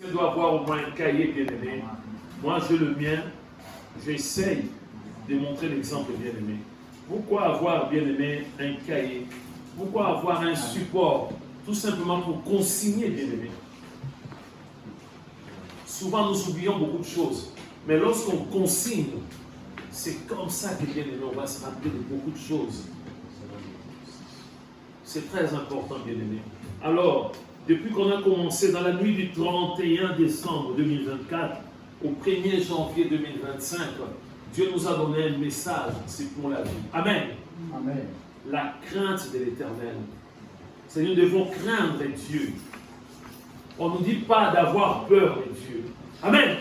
tu dois avoir au moins un cahier, bien-aimé. Moi, j'ai le mien. J'essaye de montrer l'exemple, bien-aimé. Pourquoi avoir, bien-aimé, un cahier? Pourquoi avoir un support? Tout simplement pour consigner, bien-aimé. Souvent, nous oublions beaucoup de choses. Mais lorsqu'on consigne, c'est comme ça que, bien-aimé, on va se rappeler de beaucoup de choses. C'est très important, bien-aimé. Alors, depuis qu'on a commencé dans la nuit du 31 décembre 2024 au 1er janvier 2025, Dieu nous a donné un message, c'est pour la vie. Amen. Amen. La crainte de l'Éternel. C'est nous devons craindre Dieu. On ne nous dit pas d'avoir peur de Dieu. Amen.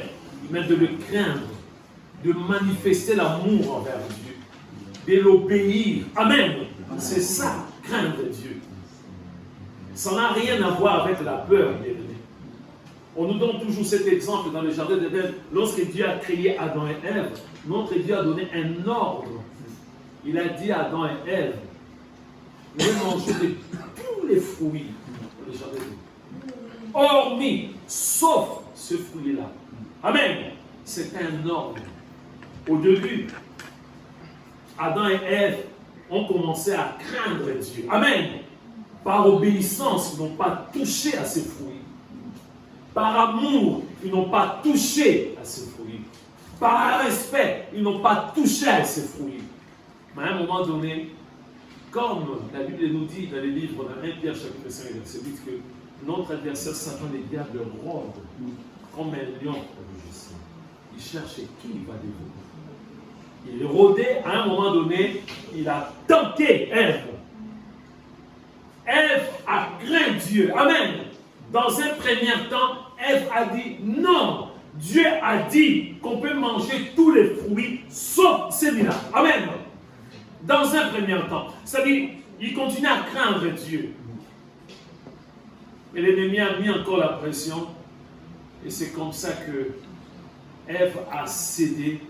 Mais de le craindre, de manifester l'amour envers Dieu, de l'obéir. Amen. C'est ça, craindre Dieu. Ça n'a rien à voir avec la peur, bien-aimé. On nous donne toujours cet exemple dans le jardin d'Éden. Lorsque Dieu a créé Adam et Ève, notre Dieu a donné un ordre. Il a dit à Adam et Ève, vous allez manger de tous les fruits dans le jardin d'Éden. Hormis, sauf ce fruit-là. Amen. C'est un ordre. Au début, Adam et Ève ont commencé à craindre Dieu. Amen. Par obéissance, ils n'ont pas touché à ces fruits. Par amour, ils n'ont pas touché à ces fruits. Par respect, ils n'ont pas touché à ces fruits. Mais à un moment donné, comme la Bible nous dit dans les livres de 1 Pierre chapitre 5, verset 8, que notre adversaire Satan, les diables, rôde comme un lion rugissant. Il cherchait qui il va dévorer. Il rôdait, à un moment donné, il a tenté Ève. Ève a craint Dieu. Amen. Dans un premier temps, Ève a dit non. Dieu a dit qu'on peut manger tous les fruits sauf celui-là. Amen. Dans un premier temps. C'est-à-dire, il continue à craindre Dieu. Et l'ennemi a mis encore la pression. Et c'est comme ça que Ève a cédé.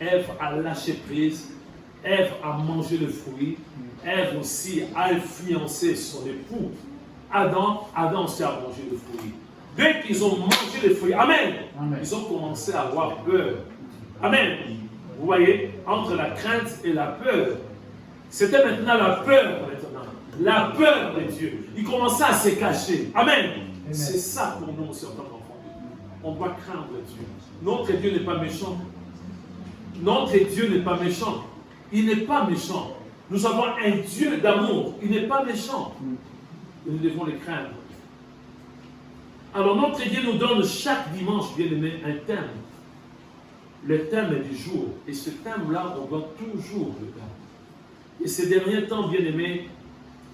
Ève a lâché prise. Ève a mangé le fruit. Ève aussi a influencé son époux. Adam aussi a mangé le fruit. Dès qu'ils ont mangé le fruit, amen, ils ont commencé à avoir peur. Amen. Vous voyez, entre la crainte et la peur, c'était maintenant la peur maintenant. La peur de Dieu. Ils commençaient à se cacher. Amen. C'est ça pour nous aussi en tant qu'enfants. On doit craindre Dieu. Notre Dieu n'est pas méchant. Notre Dieu n'est pas méchant. Il n'est pas méchant. Nous avons un Dieu d'amour. Il n'est pas méchant. Et nous devons le craindre. Alors notre Dieu nous donne chaque dimanche, bien aimé, un thème. Le thème du jour. Et ce thème-là, on doit toujours le faire. Et ces derniers temps, bien aimé,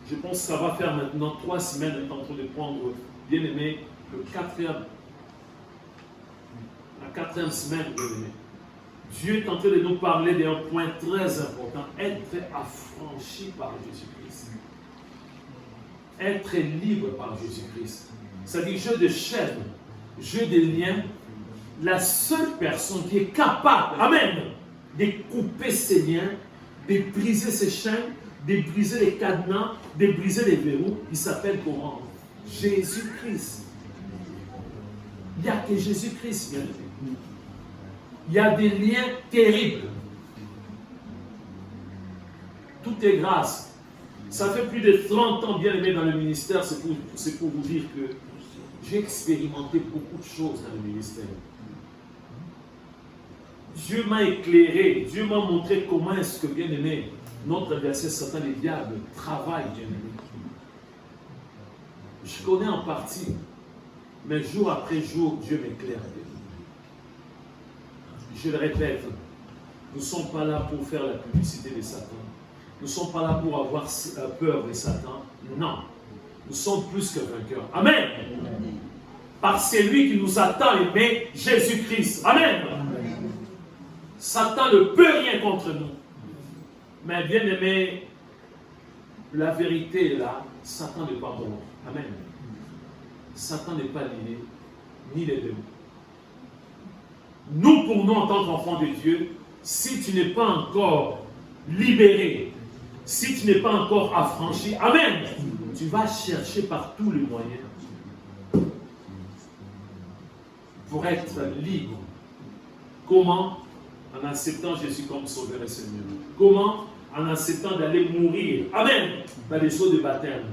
je pense que ça va faire maintenant 3 semaines, on est en train de prendre, bien aimé, la quatrième semaine, bien aimé. Dieu est en train de nous parler d'un point très important, être affranchi par Jésus-Christ. Être libre par Jésus-Christ. C'est-à-dire jeu de chaînes, jeu de liens. La seule personne qui est capable, amen, de couper ces liens, de briser ces chaînes, de briser les cadenas, de briser les verrous, il s'appelle comment? Jésus-Christ. Il n'y a que Jésus-Christ, bien aimé. Il y a des liens terribles. Tout est grâce. Ça fait plus de 30 ans, bien aimé, dans le ministère. C'est pour vous dire que j'ai expérimenté beaucoup de choses dans le ministère. Dieu m'a éclairé. Dieu m'a montré comment est-ce que, bien aimé, notre adversaire Satan, les diables, travaillent, bien aimé. Je connais en partie, mais jour après jour, Dieu m'éclaire. Je le répète, nous ne sommes pas là pour faire la publicité de Satan. Nous ne sommes pas là pour avoir peur de Satan. Non. Nous sommes plus que vainqueurs. Amen. Par celui qui nous a tant aimé, Jésus-Christ. Amen. Satan ne peut rien contre nous. Mais bien aimé, la vérité est là. Satan n'est pas mort. Amen. Satan n'est pas lié, ni les démons. Nous, pour nous, en tant qu'enfants de Dieu, si tu n'es pas encore libéré, si tu n'es pas encore affranchi, amen, tu vas chercher par tous les moyens. pour être libre. Comment? En acceptant Jésus comme Sauveur et Seigneur. Comment? En acceptant d'aller mourir. Amen. Dans les eaux de baptême.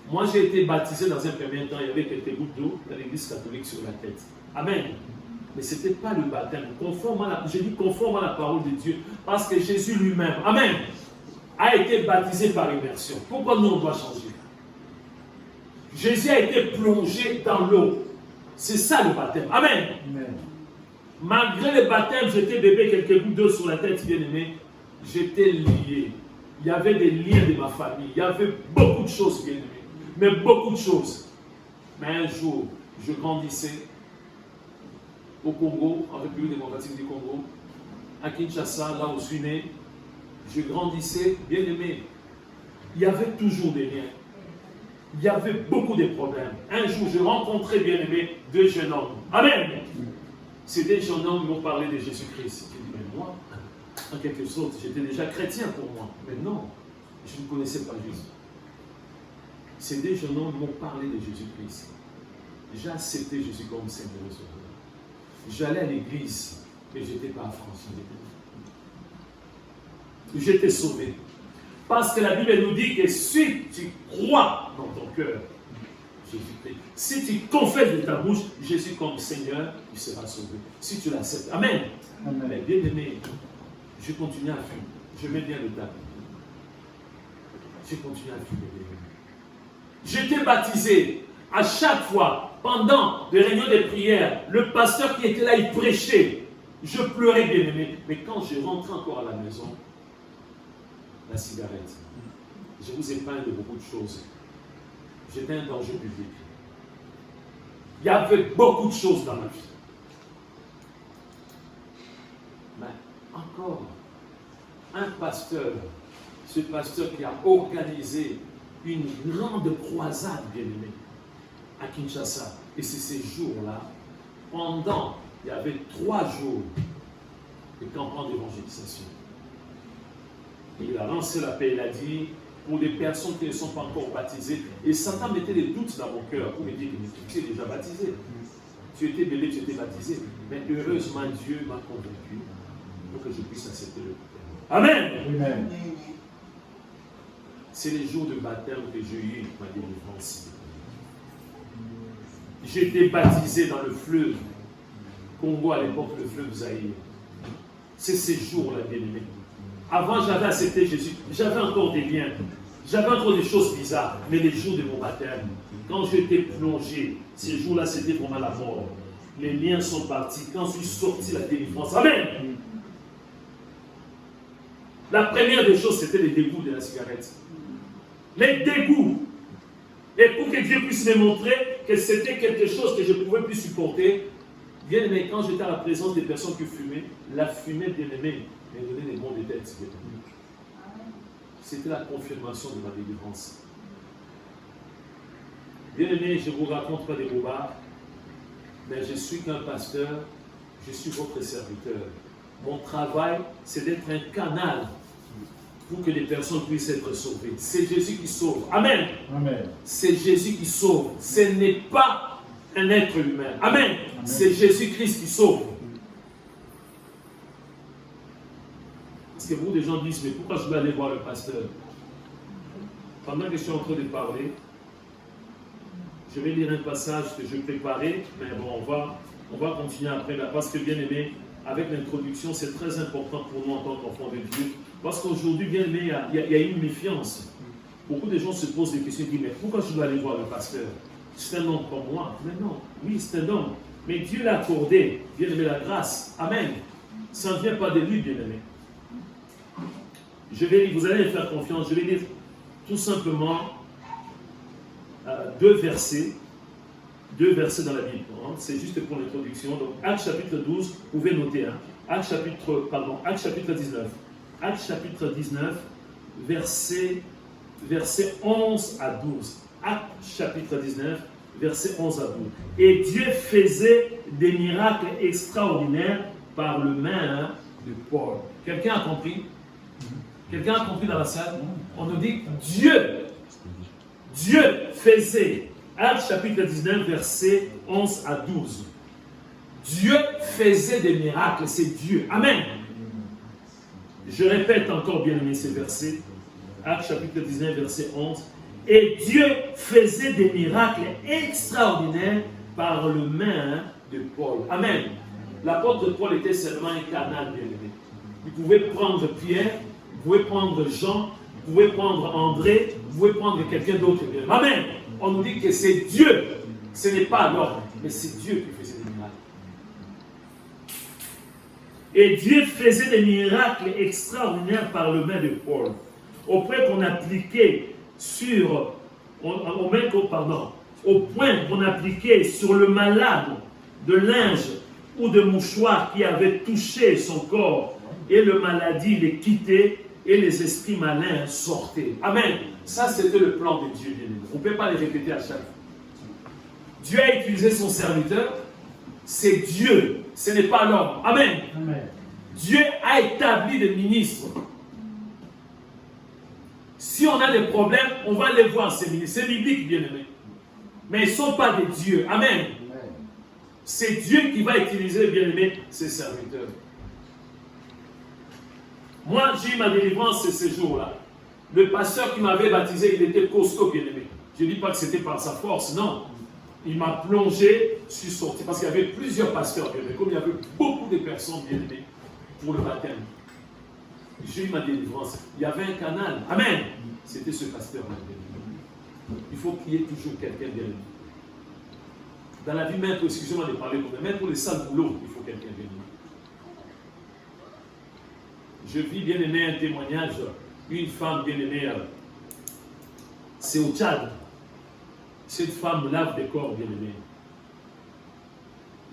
Moi, j'ai été baptisé dans un premier temps. Il y avait quelques gouttes d'eau dans l'église catholique sur la tête. Amen. Mais ce n'était pas le baptême. Je dis conforme à la parole de Dieu. Parce que Jésus lui-même, amen, a été baptisé par immersion. Pourquoi nous, on doit changer? Jésus a été plongé dans l'eau. C'est ça le baptême. Amen. Amen. Malgré le baptême, j'étais bébé, quelques gouttes d'eau sur la tête, bien aimé. J'étais lié. Il y avait des liens de ma famille. Il y avait beaucoup de choses, bien aimé. Mais beaucoup de choses. Mais un jour, je grandissais au Congo, en République démocratique du Congo, à Kinshasa, là où je suis né. Je grandissais, bien aimé. Il y avait toujours des liens. Il y avait beaucoup de problèmes. Un jour, je rencontrais, bien aimé, deux jeunes hommes. Amen. Ces deux jeunes hommes m'ont parlé de Jésus-Christ. J'ai dit, mais moi, en quelque sorte, j'étais déjà chrétien pour moi. Mais non, je ne connaissais pas Jésus. Ces deux jeunes hommes m'ont parlé de Jésus-Christ. J'ai accepté Jésus comme Seigneur et Sauveur. J'allais à l'église, mais je n'étais pas affranchi. J'étais sauvé. Parce que la Bible nous dit que si tu crois dans ton cœur, Jésus-Christ, si tu confesses de ta bouche Jésus comme Seigneur, tu seras sauvé. Si tu l'acceptes. Amen. Amen. Mais bien aimé, je continue à fumer. Je mets bien le tabac. Je continue à fumer. J'étais baptisé. À chaque fois, pendant les réunions de prière, le pasteur qui était là, il prêchait. Je pleurais, bien aimé. Mais quand je rentrais encore à la maison, la cigarette, je vous épargne de beaucoup de choses. J'étais un danger public. Il y avait beaucoup de choses dans ma vie. Mais encore, un pasteur, ce pasteur qui a organisé une grande croisade, bien aimé, à Kinshasa. Et c'est ces jours-là, il y avait 3 jours de campagne d'évangélisation. Il a lancé la paix, il a dit, pour les personnes qui ne sont pas encore baptisées, et Satan mettait des doutes dans mon cœur pour me dire que tu es déjà baptisé. Tu étais bébé, tu étais baptisé. Mais heureusement, Dieu m'a convaincu pour que je puisse accepter le baptême. Amen. Amen. C'est les jours de baptême que j'ai eu ma délivrance. J'ai été baptisé dans le fleuve Congo, à l'époque, le fleuve Zaïre. C'est ces jours-là, bien aimé. Avant, j'avais accepté Jésus. J'avais encore des liens. J'avais encore des choses bizarres. Mais les jours de mon baptême, quand j'étais plongé, ces jours-là, c'était vraiment la mort. Les liens sont partis. Quand je suis sorti, la délivrance. Amen. La première des choses, c'était les dégoûts de la cigarette. Les dégoûts. Et pour que Dieu puisse me montrer que c'était quelque chose que je ne pouvais plus supporter, bien aimé, quand j'étais à la présence des personnes qui fumaient, la fumée, bien aimé, me donnait des maux de tête. C'était la confirmation de ma délivrance. Bien aimé, je ne vous raconte pas des bobards, mais je suis qu'un pasteur, je suis votre serviteur. Mon travail, c'est d'être un canal pour que les personnes puissent être sauvées. C'est Jésus qui sauve. Amen. Amen. C'est Jésus qui sauve. Ce n'est pas un être humain. Amen. Amen. C'est Jésus-Christ qui sauve. Parce que vous, les gens disent, mais pourquoi je dois aller voir le pasteur? Pendant que je suis en train de parler, je vais lire un passage que je préparais, mais bon, on va continuer après là, parce que bien aimé, avec l'introduction, c'est très important pour nous en tant qu'enfants de Dieu. Parce qu'aujourd'hui, bien aimé, il y a une méfiance. Beaucoup de gens se posent des questions et disent, mais pourquoi je dois aller voir le pasteur? C'est un homme comme moi. Mais non, oui, c'est un homme. Mais Dieu l'a accordé, bien aimé, la grâce. Amen. Ça ne vient pas de lui, bien aimé. Vous allez me faire confiance, je vais lire tout simplement 2 versets dans la Bible. Hein. C'est juste pour l'introduction. Donc, Actes chapitre 12, vous pouvez noter. Hein. Actes chapitre 19. Actes chapitre 19, versets 11 à 12. Actes chapitre 19, versets 11 à 12. Et Dieu faisait des miracles extraordinaires par le main de Paul. Quelqu'un a compris? Quelqu'un a compris dans la salle? On nous dit Dieu faisait. Actes chapitre 19, versets 11 à 12. Dieu faisait des miracles, c'est Dieu. Amen. Je répète encore bien aimé ces versets. Actes chapitre 19, verset 11. Et Dieu faisait des miracles extraordinaires par le main de Paul. Amen. L'apôtre Paul était seulement un canal bien aimé. Vous pouvez prendre Pierre, vous pouvez prendre Jean, vous pouvez prendre André, vous pouvez prendre quelqu'un d'autre. Amen. On nous dit que c'est Dieu. Ce n'est pas l'homme, mais c'est Dieu qui faisait des miracles. Et Dieu faisait des miracles extraordinaires par le main de Paul, au point qu'on appliquait sur, au point qu'on appliquait sur le malade de linge ou de mouchoir qui avait touché son corps, et le maladie les quittait et les esprits malins sortaient. Amen. Ça, c'était le plan de Dieu. On ne peut pas les répéter à chaque fois. Dieu a utilisé son serviteur. C'est Dieu. Ce n'est pas l'homme. Amen. Amen. Dieu a établi des ministres. Si on a des problèmes, on va les voir, ces ministres. C'est biblique, bien aimé. Mais ils ne sont pas des dieux. Amen. Amen. C'est Dieu qui va utiliser, bien aimé, ses serviteurs. Moi, j'ai eu ma délivrance ce jour-là. Le pasteur qui m'avait baptisé, il était costaud, bien aimé. Je ne dis pas que c'était par sa force, non. Il m'a plongé, je suis sorti, parce qu'il y avait plusieurs pasteurs, bien aimé, comme il y avait beaucoup de personnes, bien aimées, pour le baptême. J'ai eu ma délivrance. Il y avait un canal. Amen. C'était ce pasteur-là, bien aimé. Il faut qu'il y ait toujours quelqu'un, bien aimé. Dans la vie, même, excusez-moi de parler comme ça, même pour les sales boulots, il faut quelqu'un, bien aimé. Je vis, bien aimé, un témoignage, une femme bien aimée, c'est au Tchad. Cette femme lave des corps, bien aimé.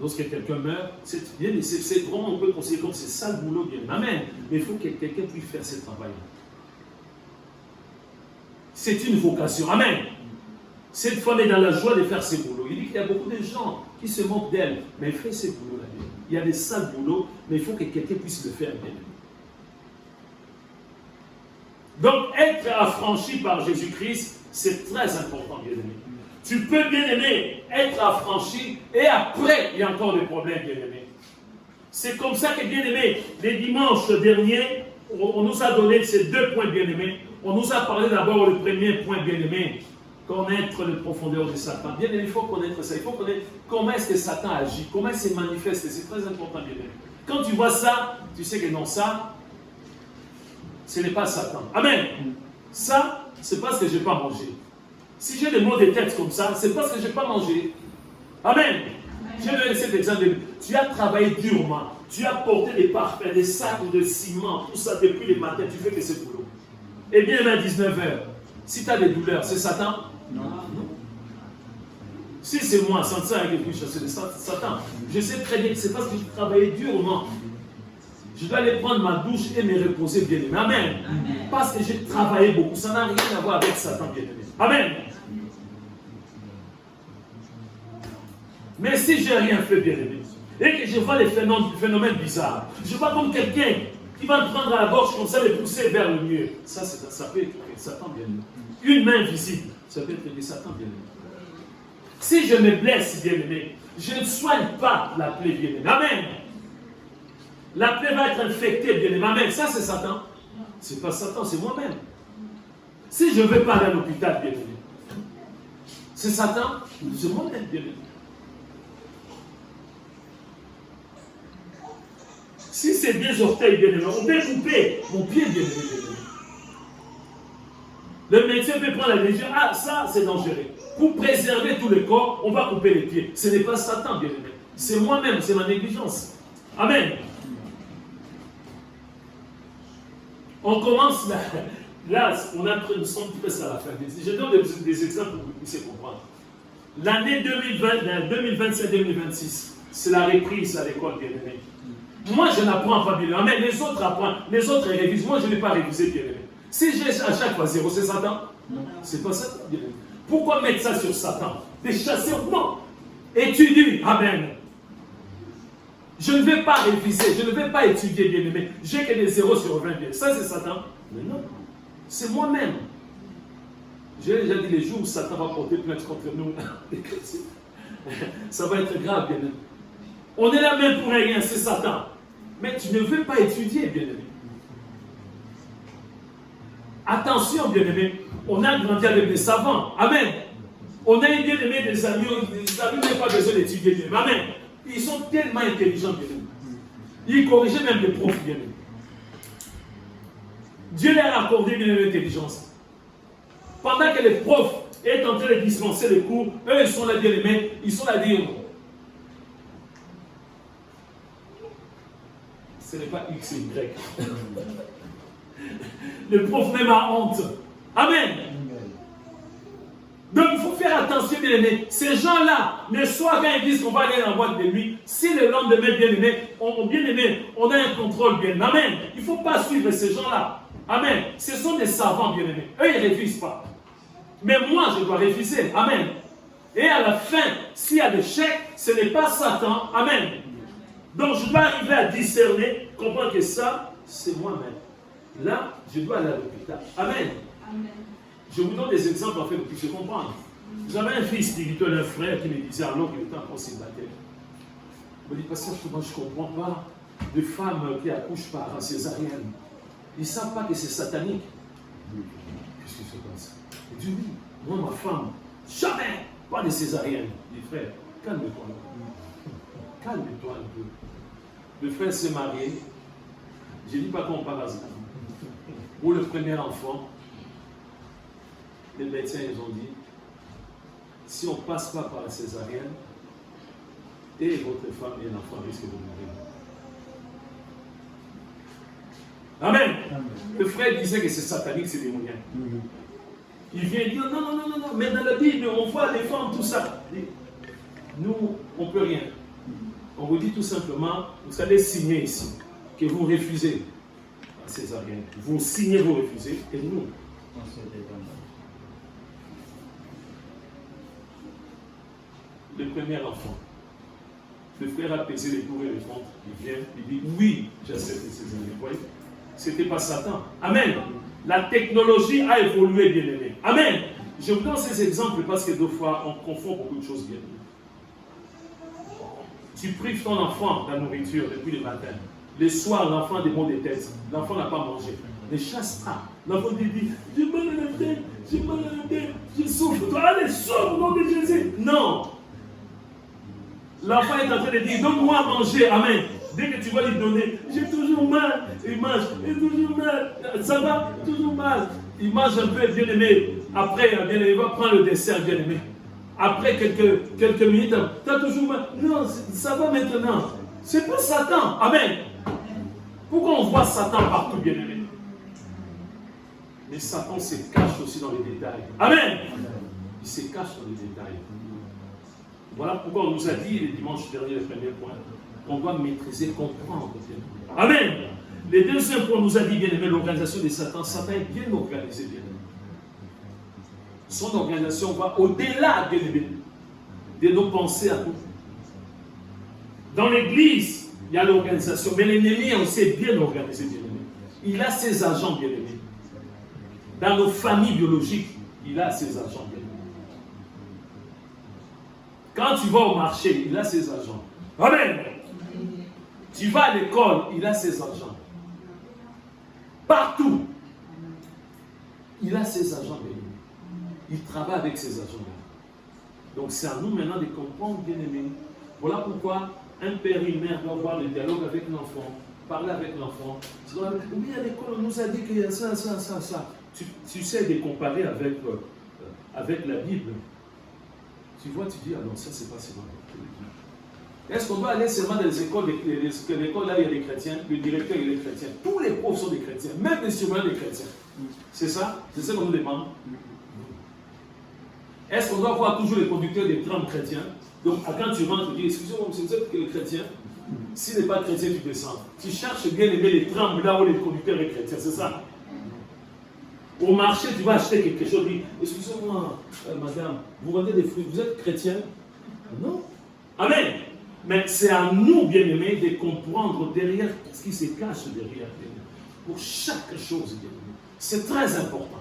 Lorsque quelqu'un meurt, c'est vraiment, on peut considérer comme c'est ça le boulot, bien aimé. Amen. Mais il faut que quelqu'un puisse faire ce travail-là. C'est une vocation. Amen. Cette femme est dans la joie de faire ce boulot. Il dit qu'il y a beaucoup de gens qui se moquent d'elle, mais elle fait ce boulot-là. Il y a des sales boulots, mais il faut que quelqu'un puisse le faire, bien aimé. Donc, être affranchi par Jésus-Christ, c'est très important, bien aimé. Tu peux, bien aimé, être affranchi et après, il y a encore des problèmes, bien aimé. C'est comme ça que, bien aimé, les dimanches derniers, on nous a donné ces 2 points, bien aimé. On nous a parlé d'abord le premier point, bien aimé, connaître les profondeurs de Satan. Bien aimé, il faut connaître ça. Il faut connaître comment est-ce que Satan agit, comment il se manifeste. C'est très important, bien aimé. Quand tu vois ça, tu sais que non, ça, ce n'est pas Satan. Amen. Ça, c'est parce que je n'ai pas mangé. Si j'ai des maux de tête comme ça, c'est parce que je n'ai pas mangé. Amen. Je vais laisser cet exemple. Tu as travaillé durement. Tu as porté des parfums, des sacs de ciment, tout ça depuis le matin. Tu fais que ce boulot. Et bien, à 19h, si tu as des douleurs, c'est Satan? Non. Si c'est moi, sans ça, avec les chasser de Satan, je sais très bien que c'est parce que j'ai travaillé durement. Je dois aller prendre ma douche et me reposer, bien aimé. Amen. Amen. Parce que j'ai travaillé beaucoup. Ça n'a rien à voir avec Satan, bien aimé. Amen. Mais si je n'ai rien fait, bien aimé, et que je vois les phénomènes bizarres, je vois comme quelqu'un qui va me prendre à la gorge comme ça, le pousser vers le mieux. Ça peut être Satan, bien aimé. Une main visible, ça peut être Satan, bien aimé. Si je me blesse, bien aimé, je ne soigne pas la plaie, bien aimé. Amen. La plaie va être infectée, bien aimé. Amen. Ça, c'est Satan. Ce n'est pas Satan, c'est moi-même. Si je ne veux pas aller à l'hôpital, bien aimé, c'est Satan, c'est moi-même, bien aimé. Si c'est des orteils, bien aimé, on peut couper mon pied, bien aimé. Le médecin peut prendre la décision, ah, ça, c'est dangereux. Pour préserver tout le corps, on va couper les pieds. Ce n'est pas Satan, bien aimé. C'est moi-même, c'est ma négligence. Amen. On commence là nous sommes presque à la fin. Je donne des exemples pour que vous puissiez comprendre. L'année 2025-2026, c'est la reprise à l'école, bien aimé. Moi, je n'apprends pas bien aimé. Amen. Les autres apprennent, les autres révisent. Moi, je n'ai pas révisé, bien aimé. Si j'ai à chaque fois 0, c'est Satan? Non. C'est pas Satan, bien aimé. Pourquoi mettre ça sur Satan? Des chasseurs? Non. Étudie. Amen. Je ne vais pas réviser, je ne vais pas étudier, bien aimé. J'ai que des 0 sur 20, bien. Ça, c'est Satan? Mais non. C'est moi-même. J'ai déjà dit les jours où Satan va porter plainte contre nous, les chrétiens. Ça va être grave, bien aimé. On est là même pour rien, c'est Satan. Mais tu ne veux pas étudier, bien-aimé. Attention, bien-aimé. On a grandi avec des savants. Amen. On a bien-aimé des amis. Les amis n'ont pas besoin d'étudier, bien-aimé. Amen. Ils sont tellement intelligents, bien-aimé. Ils corrigeaient même les profs, bien-aimé. Dieu leur a accordé bien l'intelligence. Pendant que les profs est en train de dispenser les cours, eux ils sont là bien aimés, ils sont là à dire ce n'est pas X et Y. Le prof même a honte. Amen. Donc il faut faire attention, bien aimés. Ces gens-là, ne soient quand ils disent qu'on va aller dans la boîte de nuit, si le lendemain, bien aimé, on a un contrôle bien aimé. Amen. Il ne faut pas suivre ces gens-là. Amen. Ce sont des savants, bien aimés. Eux, ils ne révisent pas. Mais moi, je dois réviser. Amen. Et à la fin, s'il y a l'échec, ce n'est pas Satan. Amen. Donc, je dois arriver à discerner, comprendre que ça, c'est moi-même. Là, je dois aller à l'hôpital. Amen. Amen. Je vous donne des exemples afin que vous puissiez comprendre. J'avais un fils spirituel, un frère qui me disait alors qu'il était encore célibataire. Il me dit, parce que moi, je ne comprends pas de femmes qui accouchent par césarienne. Ils ne savent pas que c'est satanique. Qu'est-ce qui se passe? Il dit oui, moi, ma femme, jamais, pas de césarienne. Il dit, frère, calme-toi. Calme-toi un peu. Le frère s'est marié. Je ne dis pas qu'on par hasard. Pour le premier enfant, les médecins ils ont dit, si on ne passe pas par la césarienne, et votre femme et l'enfant risquent de mourir. Amen. Amen. Le frère disait que c'est satanique, c'est démoniaque. Il vient dire non, mais dans la Bible, on voit les femmes, tout ça. Nous, on ne peut rien. On vous dit tout simplement, vous allez signer ici, que vous refusez la césarienne. Vous signez, vous refusez, et nous, on se débat. Le premier enfant, le frère a pesé les pour et les contre, il vient, il dit oui, j'accepte ces années. Vous voyez, c'était pas Satan. Amen. La technologie a évolué, bien aimé. Amen. Je vous donne ces exemples parce que deux fois on confond beaucoup de choses, bien aimé. Tu prives ton enfant de la nourriture depuis le matin. Le soir, l'enfant a des maux de tête. L'enfant n'a pas mangé. Ne chasse pas. L'enfant dit j'ai mal à la tête, j'ai mal à la tête, je souffre. Toi, allez, souffre au nom de Jésus. Non. L'enfant est en train de dire, donne-moi à manger, amen. Dès que tu vas lui donner, j'ai toujours mal, il mange, j'ai toujours mal, ça va, toujours mal. Il mange un peu, bien aimé. Après, bien aimé, il va prendre le dessert, bien aimé. Après quelques minutes, tu as toujours mal. Non, ça va maintenant. C'est pas Satan, amen. Pourquoi on voit Satan partout, bien aimé? Mais Satan se cache aussi dans les détails. Amen. Il se cache dans les détails. Voilà pourquoi on nous a dit le dimanche dernier, le premier point, qu'on doit maîtriser, comprendre. Amen. Le deuxième point, on nous a dit, bien aimé, l'organisation de Satan. Satan est bien organisé, bien aimé. Son organisation va au-delà, bien aimé, de nos pensées à nous. Dans l'église, il y a l'organisation, mais l'ennemi aussi est bien organisé, bien aimé. Il a ses agents, bien aimé. Dans nos familles biologiques, il a ses agents, bien aimé. Quand tu vas au marché, il a ses agents. Amen. Tu vas à l'école, il a ses agents. Partout, il a ses agents. Il travaille avec ses agents. Donc c'est à nous maintenant de comprendre, bien aimé. Voilà pourquoi un père et une mère doivent avoir le dialogue avec l'enfant, parler avec l'enfant. Oui, à l'école, on nous a dit qu'il y a ça. Tu sais de comparer avec la Bible. Tu vois, tu dis, ah non, ça c'est pas seulement. Est-ce qu'on doit aller seulement dans les écoles, l'école là il y a des chrétiens, le directeur il est chrétien, tous les profs sont des chrétiens, même les surveillants des chrétiens. C'est ça? C'est ça qu'on nous demande. Est-ce qu'on doit voir toujours les conducteurs des trams chrétiens? Donc quand tu rentres, tu dis, excusez-moi, monsieur, vous êtes que le chrétien? S'il n'est pas chrétien, tu descends. Tu cherches bien aimer les trams là où les conducteurs sont chrétiens, c'est ça? Au marché, tu vas acheter quelque chose, tu dis, excusez-moi, madame, vous vendez des fruits, vous êtes chrétien? Non. Amen. Mais c'est à nous, bien-aimés, de comprendre derrière ce qui se cache derrière. Pour chaque chose, bien-aimés. C'est très important.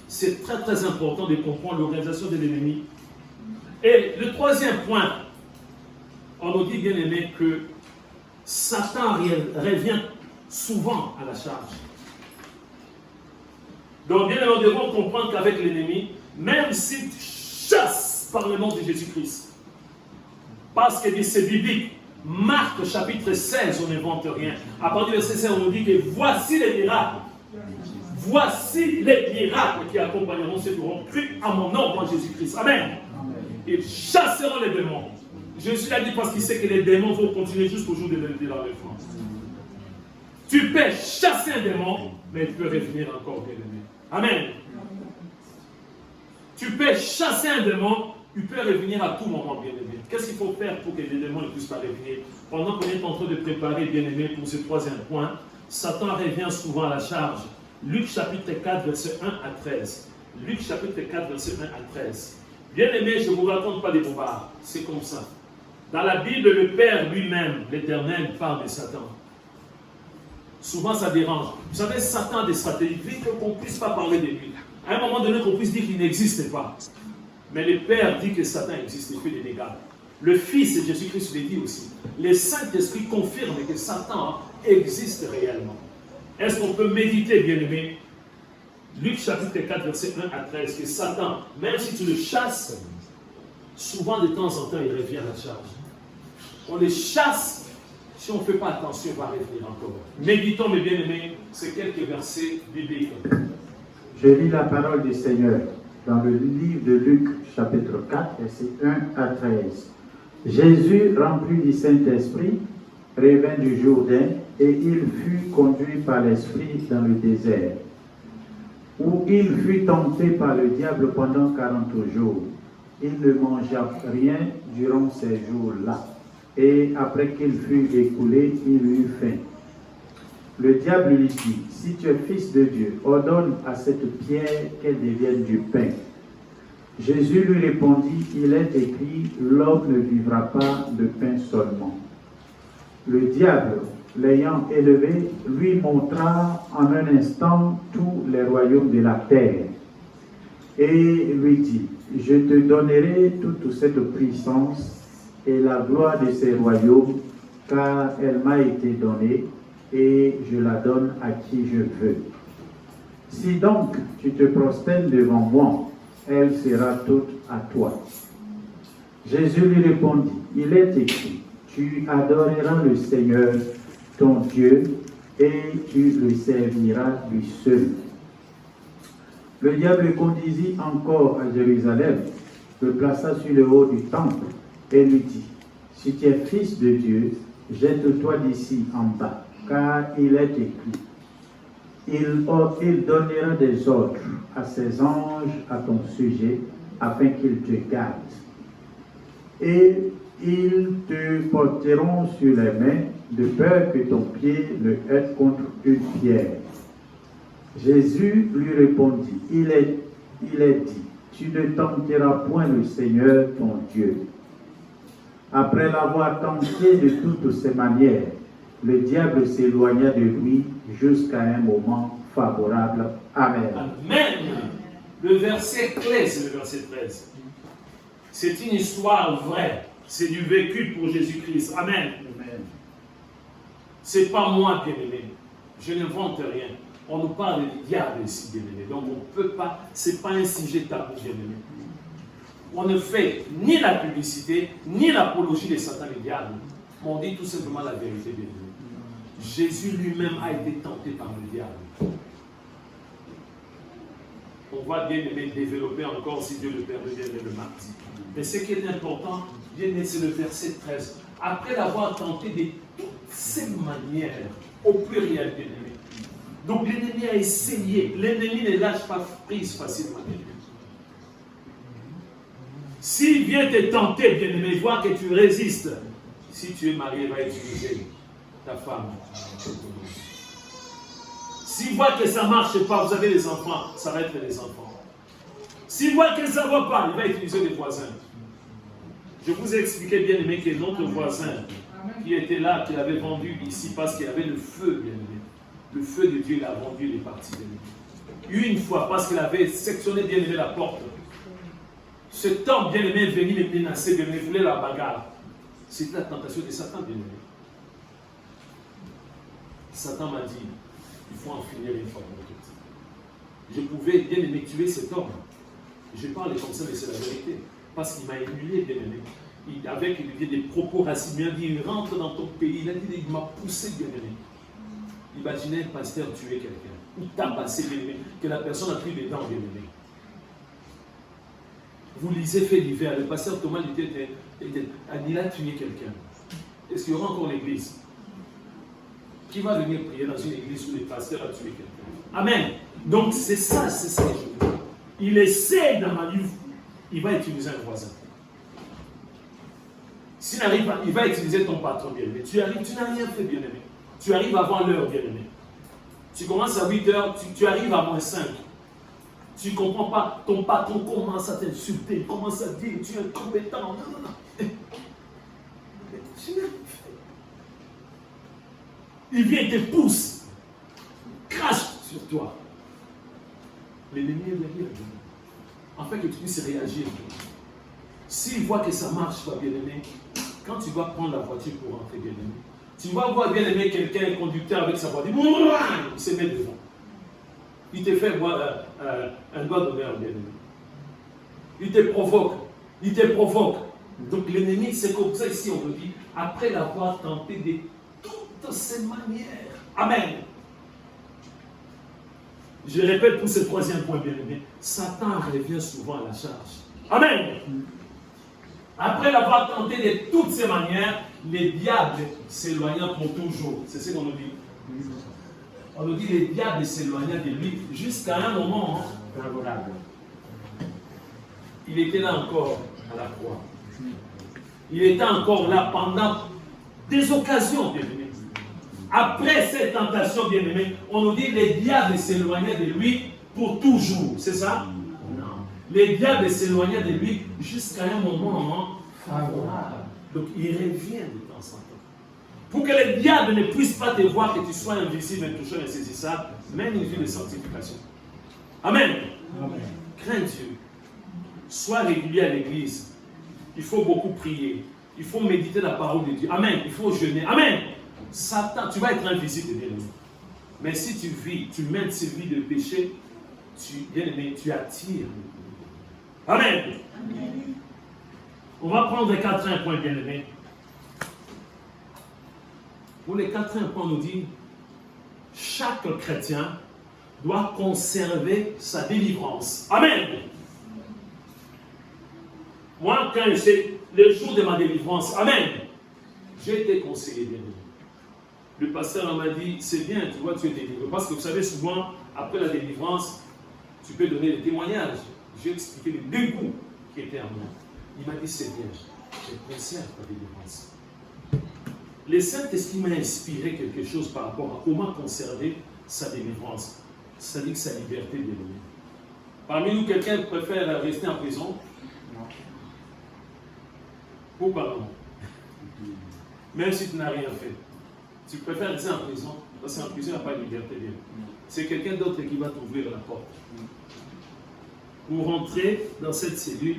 C'est très, très important de comprendre l'organisation de l'ennemi. Et le troisième point, on nous dit, bien aimé, que Satan revient souvent à la charge. Donc, bien aimé, nous devons comprendre qu'avec l'ennemi, même s'il chasse par le nom de Jésus-Christ, parce que c'est biblique, Marc chapitre 16, on n'invente rien. À partir du verset 16, on nous dit que voici les miracles. Voici les miracles qui accompagneront ceux qui auront cru à mon nom, moi Jésus-Christ. Amen. Ils chasseront les démons. Jésus l'a dit parce qu'il sait que les démons vont continuer jusqu'au jour de l'enlèvement. Tu peux chasser un démon, mais il peut revenir encore, bien aimé. Amen. Tu peux chasser un démon, il peut revenir à tout moment, bien aimé. Qu'est-ce qu'il faut faire pour que les démons ne puissent pas revenir? Pendant qu'on est en train de préparer, bien aimé, pour ce troisième point, Satan revient souvent à la charge. Luc chapitre 4, verset 1 à 13. Luc chapitre 4, verset 1 à 13. Bien aimé, je ne vous raconte pas des bobards. C'est comme ça. Dans la Bible, le Père lui-même, l'Éternel, parle de Satan. Souvent, ça dérange. Vous savez, Satan a des stratégies. Il veut qu'on ne puisse pas parler de lui. À un moment donné, qu'on puisse dire qu'il n'existe pas. Mais le Père dit que Satan existe et fait des dégâts. Le Fils, et Jésus-Christ le dit aussi. Le Saint-Esprit confirme que Satan existe réellement. Est-ce qu'on peut méditer, bien-aimé, Luc chapitre 4, verset 1 à 13, que Satan, même si tu le chasses, souvent de temps en temps, il revient à la charge. On les chasse, si on ne fait pas attention, il va revenir encore. Méditons, mes bien-aimés, ces quelques versets bibliques. Je lis la parole du Seigneur dans le livre de Luc, chapitre 4, verset 1 à 13. Jésus, rempli du Saint-Esprit, revint du Jourdain, et il fut conduit par l'Esprit dans le désert, où il fut tenté par le diable pendant 40 jours. Il ne mangea rien durant ces jours-là, et après qu'il fut écoulé, il eut faim. Le diable lui dit, « Si tu es fils de Dieu, ordonne à cette pierre qu'elle devienne du pain. » Jésus lui répondit, « Il est écrit, l'homme ne vivra pas de pain seulement. » Le diable, l'ayant élevé, lui montra en un instant tous les royaumes de la terre, et lui dit, « Je te donnerai toute cette puissance et la gloire de ces royaumes, car elle m'a été donnée, et je la donne à qui je veux. Si donc tu te prosternes devant moi, elle sera toute à toi. » Jésus lui répondit, « Il est écrit, tu adoreras le Seigneur, ton Dieu, et tu le serviras lui seul. » Le diable le conduisit encore à Jérusalem, le plaça sur le haut du temple, et lui dit, « Si tu es fils de Dieu, jette-toi d'ici en bas, car il est écrit, il donnera des ordres à ses anges à ton sujet, afin qu'ils te gardent. Et ils te porteront sur les mains, de peur que ton pied ne heurte contre une pierre. » Jésus lui répondit, il est dit, tu ne tenteras point le Seigneur ton Dieu. Après l'avoir tenté de toutes ses manières, le diable s'éloigna de lui jusqu'à un moment favorable. Amen. Amen. Le verset clé, c'est le verset 13. C'est une histoire vraie. C'est du vécu pour Jésus-Christ. Amen. Amen. C'est pas moi, bien-aimé. Je n'invente rien. On nous parle du diable ici, bien-aimé. Donc on ne peut pas, ce n'est pas un sujet tabou, bien-aimé. On ne fait ni la publicité, ni l'apologie des Satan et du diable. On dit tout simplement la vérité, bien-aimé. Jésus lui-même a été tenté par le diable. On va, bien-aimé, développer encore, si Dieu le permet, bien-aimé, le mardi. Mais ce qui est important, bien-aimé, c'est le verset 13. Après l'avoir tenté de toutes ces manières, au pluriel, bien-aimé. Donc l'ennemi a essayé. L'ennemi ne lâche pas prise facilement. S'il vient te tenter, bien-aimé, voir que tu résistes. Si tu es marié, il va utiliser ta femme. S'il voit que ça ne marche pas, vous avez des enfants, ça va être les enfants. S'il voit que ça ne va pas, il va utiliser les voisins. Je vous ai expliqué, bien-aimé, que notre voisin qui était là, qui avait vendu ici parce qu'il y avait le feu, bien-aimé. Le feu de Dieu, il a vendu les parties de lui. Une fois, parce qu'il avait sectionné, bien-aimé, la porte. Cet homme, bien-aimé, est venu les menacer, bien-aimé, voulait la bagarre. C'est la tentation de Satan, bien aimé. Satan m'a dit, il faut en finir une fois pour toutes. Je pouvais, bien aimé, tuer cet homme. Je parle comme ça, mais c'est la vérité. Parce qu'il m'a humilié, bien aimé. Avec des propos racistes, il m'a dit, il rentre dans ton pays. Il m'a poussé, bien aimé. Imaginez un pasteur tuer quelqu'un, ou tabasser, bien aimé, que la personne a pris les dents, bien aimé. Vous lisez Fait divers, le pasteur Thomas il a tué quelqu'un. Est-ce qu'il y aura encore l'église? Qui va venir prier dans une église où le pasteur a tué quelqu'un? Amen. Donc c'est ça que je veux dire. Il essaie dans ma vie, il va utiliser un voisin. S'il n'arrive pas, il va utiliser ton patron, bien-aimé. Tu arrives, tu n'as rien fait, bien-aimé. Tu arrives avant l'heure, bien-aimé. Tu commences à 8 heures, tu arrives à moins 5. Tu ne comprends pas, ton patron commence à t'insulter, il commence à dire, tu es incompétent. Non. Il vient et te pousse, crache sur toi. L'ennemi est derrière, afin que tu puisses réagir. S'il voit que ça marche pas, bien-aimé, quand tu vas prendre la voiture pour rentrer, bien-aimé, tu vas voir, bien-aimé, quelqu'un, un conducteur avec sa voiture, il se met devant. Il te fait boire un doigt d'honneur, bien-aimé. Il te provoque. Il te provoque. Donc l'ennemi, c'est comme ça ici, on le dit, après l'avoir tenté de toutes ces manières. Amen. Je répète pour ce troisième point, bien-aimé. Satan revient souvent à la charge. Amen. Après l'avoir tenté de toutes ces manières, les diables s'éloignant pour toujours. C'est ce qu'on nous dit. On nous dit les diables s'éloignant de lui jusqu'à un moment favorable. Il était là encore à la croix. Il était encore là pendant des occasions, bien-aimés. Après cette tentation, bien-aimés, on nous dit les diables s'éloignaient de lui pour toujours. C'est ça? Non. Les diables s'éloignaient de lui jusqu'à un moment favorable. Donc il revient de temps en temps. Pour que les diables ne puissent pas te voir, que tu sois invisible, intouchable, insaisissable, mène une vie de sanctification. Amen. Amen. Crains Dieu. Sois régulier à l'église. Il faut beaucoup prier. Il faut méditer la parole de Dieu. Amen. Il faut jeûner. Amen. Satan, tu vas être invisible, bien-aimé. Mais si tu vis, tu mènes ces vies de péché, bien-aimé, tu attires. Amen. Amen. On va prendre les 4 points, bien-aimé. Pour les 4 points, on nous dit chaque chrétien doit conserver sa délivrance. Amen. Moi, quand c'est le jour de ma délivrance, amen, j'ai été conseillé, bien-aimé. Le pasteur m'a dit, c'est bien, tu vois, tu es délivré. Parce que vous savez, souvent, après la délivrance, tu peux donner des témoignages. J'ai expliqué les dégoûts qui étaient en moi. Il m'a dit, c'est bien, je conserve ta délivrance. Le Saint-Esprit m'a inspiré quelque chose par rapport à comment conserver sa délivrance. Ça dit que sa liberté, bien-aimé. Parmi nous, quelqu'un préfère rester en prison? Non. Pourquoi non? Même si tu n'as rien fait. Tu préfères rester en prison, parce qu'en prison, il n'y a pas de liberté. C'est quelqu'un d'autre qui va t'ouvrir la porte. Pour rentrer dans cette cellule,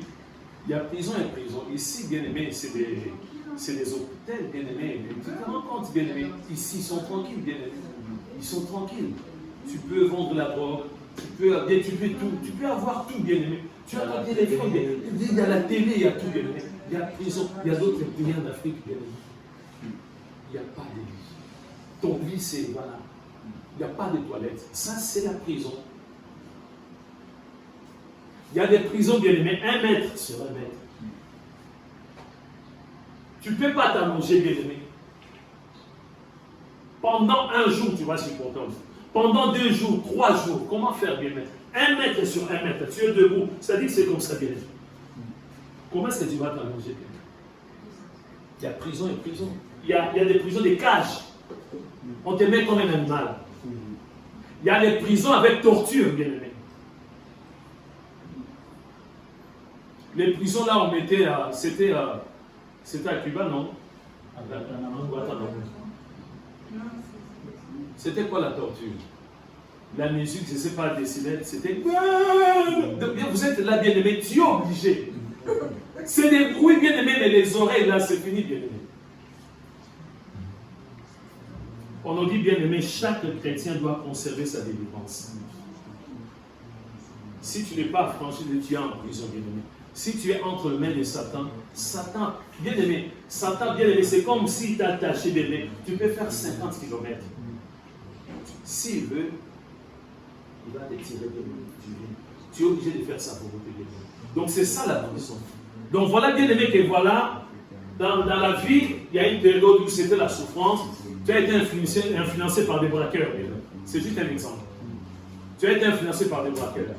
il y a prison et prison. Ici, bien aimé, c'est des hôpitaux, bien aimé. Tu te rends compte, bien aimé, ici, ils sont tranquilles, bien aimé. Ils sont tranquilles. Tu peux vendre la drogue, tu peux tout, tu peux avoir tout, bien aimé. Tu as ton téléphone, il y a la télé, il y a tout, bien aimé. Il y a prison, il y a d'autres pays en Afrique, bien aimé. Il n'y a pas de lit. Ton lit, c'est, voilà. Il n'y a pas de toilette. Ça, c'est la prison. Il y a des prisons, bien aimées, 1 mètre sur 1 mètre. Tu ne peux pas t'allonger, bien aimé. Pendant 1 jour, tu vas supporter. Pendant 2 jours, 3 jours, comment faire, bien aimé? 1 mètre sur 1 mètre, tu es debout. C'est-à-dire que c'est comme ça, bien aimé. Comment est-ce que tu vas t'allonger, bien aimé? Il y a prison et prison. Il y a des prisons, des cages. On te met comme un animal. Il y a des prisons avec torture, bien aimé. Les prisons là, on mettait, c'était à Cuba, non? C'était quoi la torture? La musique, je ne sais pas, décibels, c'était... Vous êtes là, bien aimé, tu es obligé. C'est des bruits, bien aimés, mais les oreilles, là, c'est fini, bien aimé. On nous dit, bien aimé, chaque chrétien doit conserver sa délivrance. Si tu n'es pas affranchi de Dieu, tu es en prison, bien aimé. Si tu es entre les mains de Satan, Satan, bien aimé, c'est comme s'il t'a attaché des mains. Tu peux faire 50 km. S'il veut, il va te tirer de l'eau. Tu es obligé de faire ça pour vous payer. Donc c'est ça la prison. Donc voilà, bien aimé, que voilà, dans la vie, il y a une période où c'était la souffrance. Tu as été influencé par des braqueurs. C'est juste un exemple. Tu as été influencé par des braqueurs.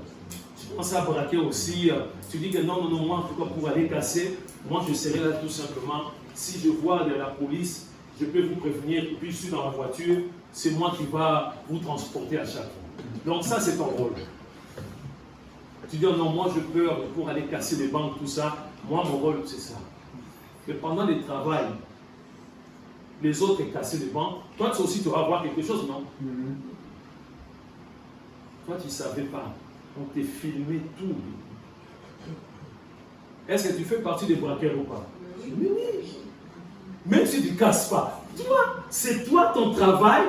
Tu commences à braquer aussi. Tu dis que non, moi, en tout cas, pour aller casser, moi, je serai là tout simplement. Si je vois de la police, je peux vous prévenir. Puis je suis dans la voiture, c'est moi qui va vous transporter à chaque fois. Donc ça, c'est ton rôle. Tu dis non, moi, je peux pour aller casser les banques, tout ça. Moi, mon rôle, c'est ça. Que pendant le travail, les autres aient cassé les banques. Toi, tu aussi, tu vas voir quelque chose, non? Toi, tu ne savais pas. On t'a filmé tout. Est-ce que tu fais partie des braqueurs ou pas? Oui. Même si tu ne casses pas. Tu vois, c'est toi ton travail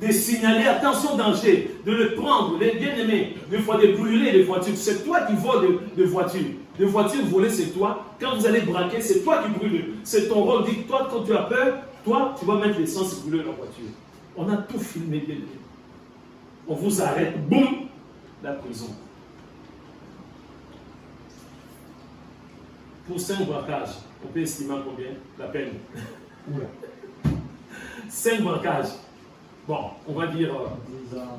de signaler, attention, danger, de le prendre, les bien-aimés, des fois de brûler les voitures. C'est toi qui voles de voitures. Les voitures volées, c'est toi. Quand vous allez braquer, c'est toi qui brûles. C'est ton rôle. Dis, toi, quand tu as peur, toi, tu vas mettre l'essence et brûler la voiture. On a tout filmé, bien-aimés. On vous arrête, boum, la prison. Pour 5 braquages, on peut estimer combien la peine? 5 braquages. Bon, on va dire... 10 ans.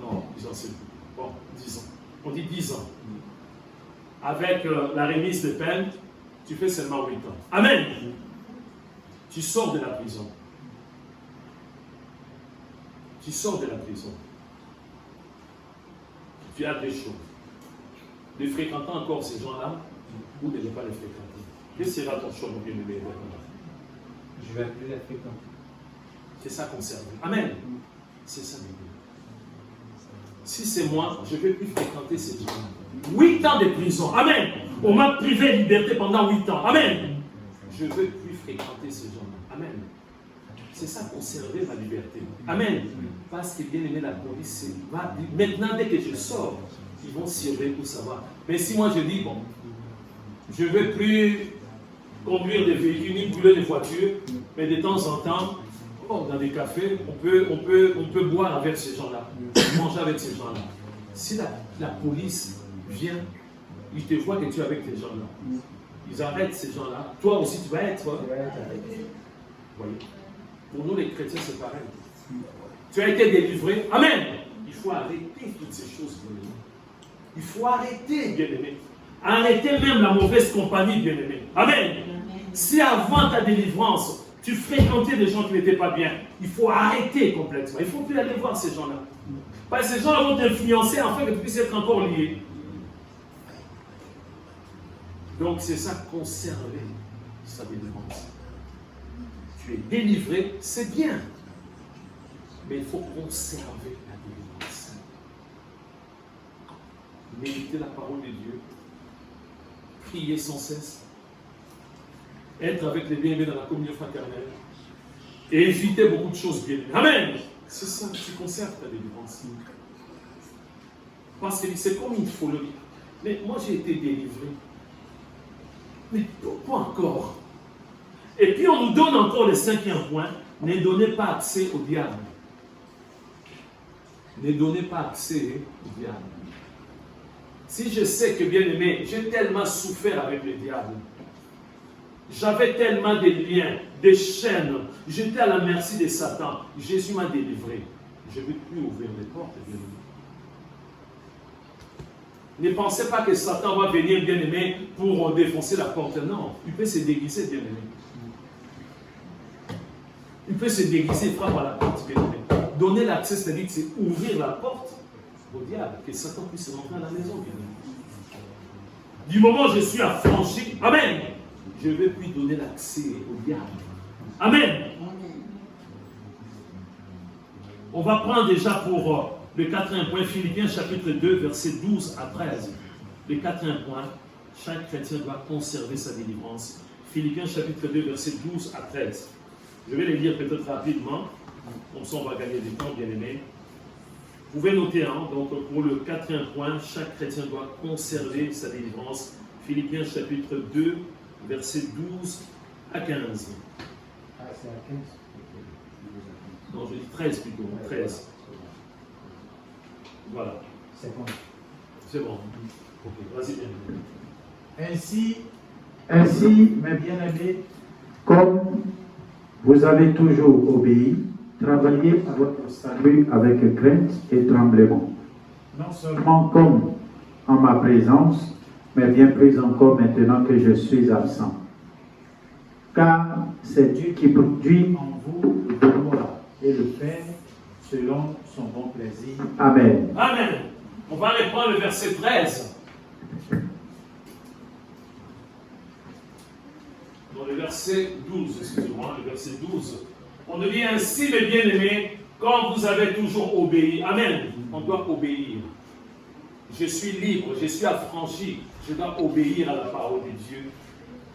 Non, 10 ans, c'est plus. Bon, 10 ans. On dit 10 ans. Avec la remise de peine, tu fais seulement 8 ans. Amen. Tu sors de la prison. Tu sors de la prison. Tu as deux choses. De fréquenter encore ces gens-là ou de ne pas les fréquenter. Quel sera ton choix, mon bien-aimé? Je vais plus la fréquenter. C'est ça qu'on sert. Amen. C'est ça, bien. Si c'est moi, je ne vais plus fréquenter ces gens-là. 8 ans de prison. Amen. On m'a privé de liberté pendant 8 ans. Amen. Je ne veux plus fréquenter ces gens-là. Amen. C'est ça, conserver ma liberté. Amen. Parce que bien aimé, la police, maintenant, dès que je sors, ils vont surveiller pour savoir. Mais si moi je dis, bon, je ne veux plus conduire des véhicules ni brûler des voitures, mais de temps en temps, dans des cafés, on peut boire avec ces gens-là, manger avec ces gens-là. Si la police vient, ils te voient que tu es avec ces gens-là. Ils arrêtent ces gens-là. Toi aussi, tu vas être. Voyez. Pour nous, les chrétiens, c'est pareil. Tu as été délivré. Amen. Il faut arrêter toutes ces choses, bien-aimés. Il faut arrêter, bien-aimés. Arrêter même la mauvaise compagnie, bien-aimés. Amen. Si avant ta délivrance, tu fréquentais des gens qui n'étaient pas bien, il faut arrêter complètement. Il ne faut plus aller voir ces gens-là. Parce que ces gens-là vont t'influencer afin que tu puisses être encore lié. Donc c'est ça, conserver sa délivrance. Tu es délivré, c'est bien. Mais il faut conserver la délivrance. Méditer la parole de Dieu. Prier sans cesse. Être avec les bien-aimés dans la communion fraternelle. Et éviter beaucoup de choses bien. Amen. C'est ça, tu conserves ta délivrance. Parce que c'est comme une folie. Mais moi j'ai été délivré. Mais pourquoi encore? Et puis on nous donne encore le 5e point. Ne donnez pas accès au diable. Ne donnez pas accès au diable. Si je sais que, bien aimé, j'ai tellement souffert avec le diable, j'avais tellement de liens, des chaînes, j'étais à la merci de Satan, Jésus m'a délivré. Je ne vais plus ouvrir les portes, bien aimé. Ne pensez pas que Satan va venir, bien aimé, pour défoncer la porte. Non, il peut se déguiser, bien aimé. Il peut se déguiser et frapper à la porte, bien aimé. Donner l'accès, c'est-à-dire que c'est ouvrir la porte au diable, que Satan puisse rentrer à la maison, bien aimé. Du moment où je suis affranchi, amen, je ne vais plus donner l'accès au diable. Amen. On va prendre déjà pour le 4e point, Philippiens chapitre 2, versets 12 à 13. Le 4e point, Chaque chrétien doit conserver sa délivrance. Philippiens chapitre 2, versets 12 à 13. Je vais les lire peut-être rapidement, comme ça on va gagner du temps, bien aimé. Vous pouvez noter, hein, donc pour le quatrième point, chaque chrétien doit conserver sa délivrance. Philippiens chapitre 2, versets 12 à 15. Ah, c'est à 15. Non, je dis 13 plutôt, 13. Voilà. C'est bon. C'est bon. Ok, vas-y, bien aimé. Ainsi, mes bien-aimés, comme vous avez toujours obéi, travaillez à votre salut avec crainte et tremblement. Non seulement comme en ma présence, mais bien plus encore maintenant que je suis absent. Car c'est Dieu qui produit en vous le vouloir et le faire selon son bon plaisir. Amen. Amen. On va reprendre le verset 13. Dans le verset 12, excusez-moi, le verset 12. On nous dit ainsi, mes bien-aimés, quand vous avez toujours obéi. Amen. On doit obéir. Je suis libre, je suis affranchi. Je dois obéir à la parole de Dieu.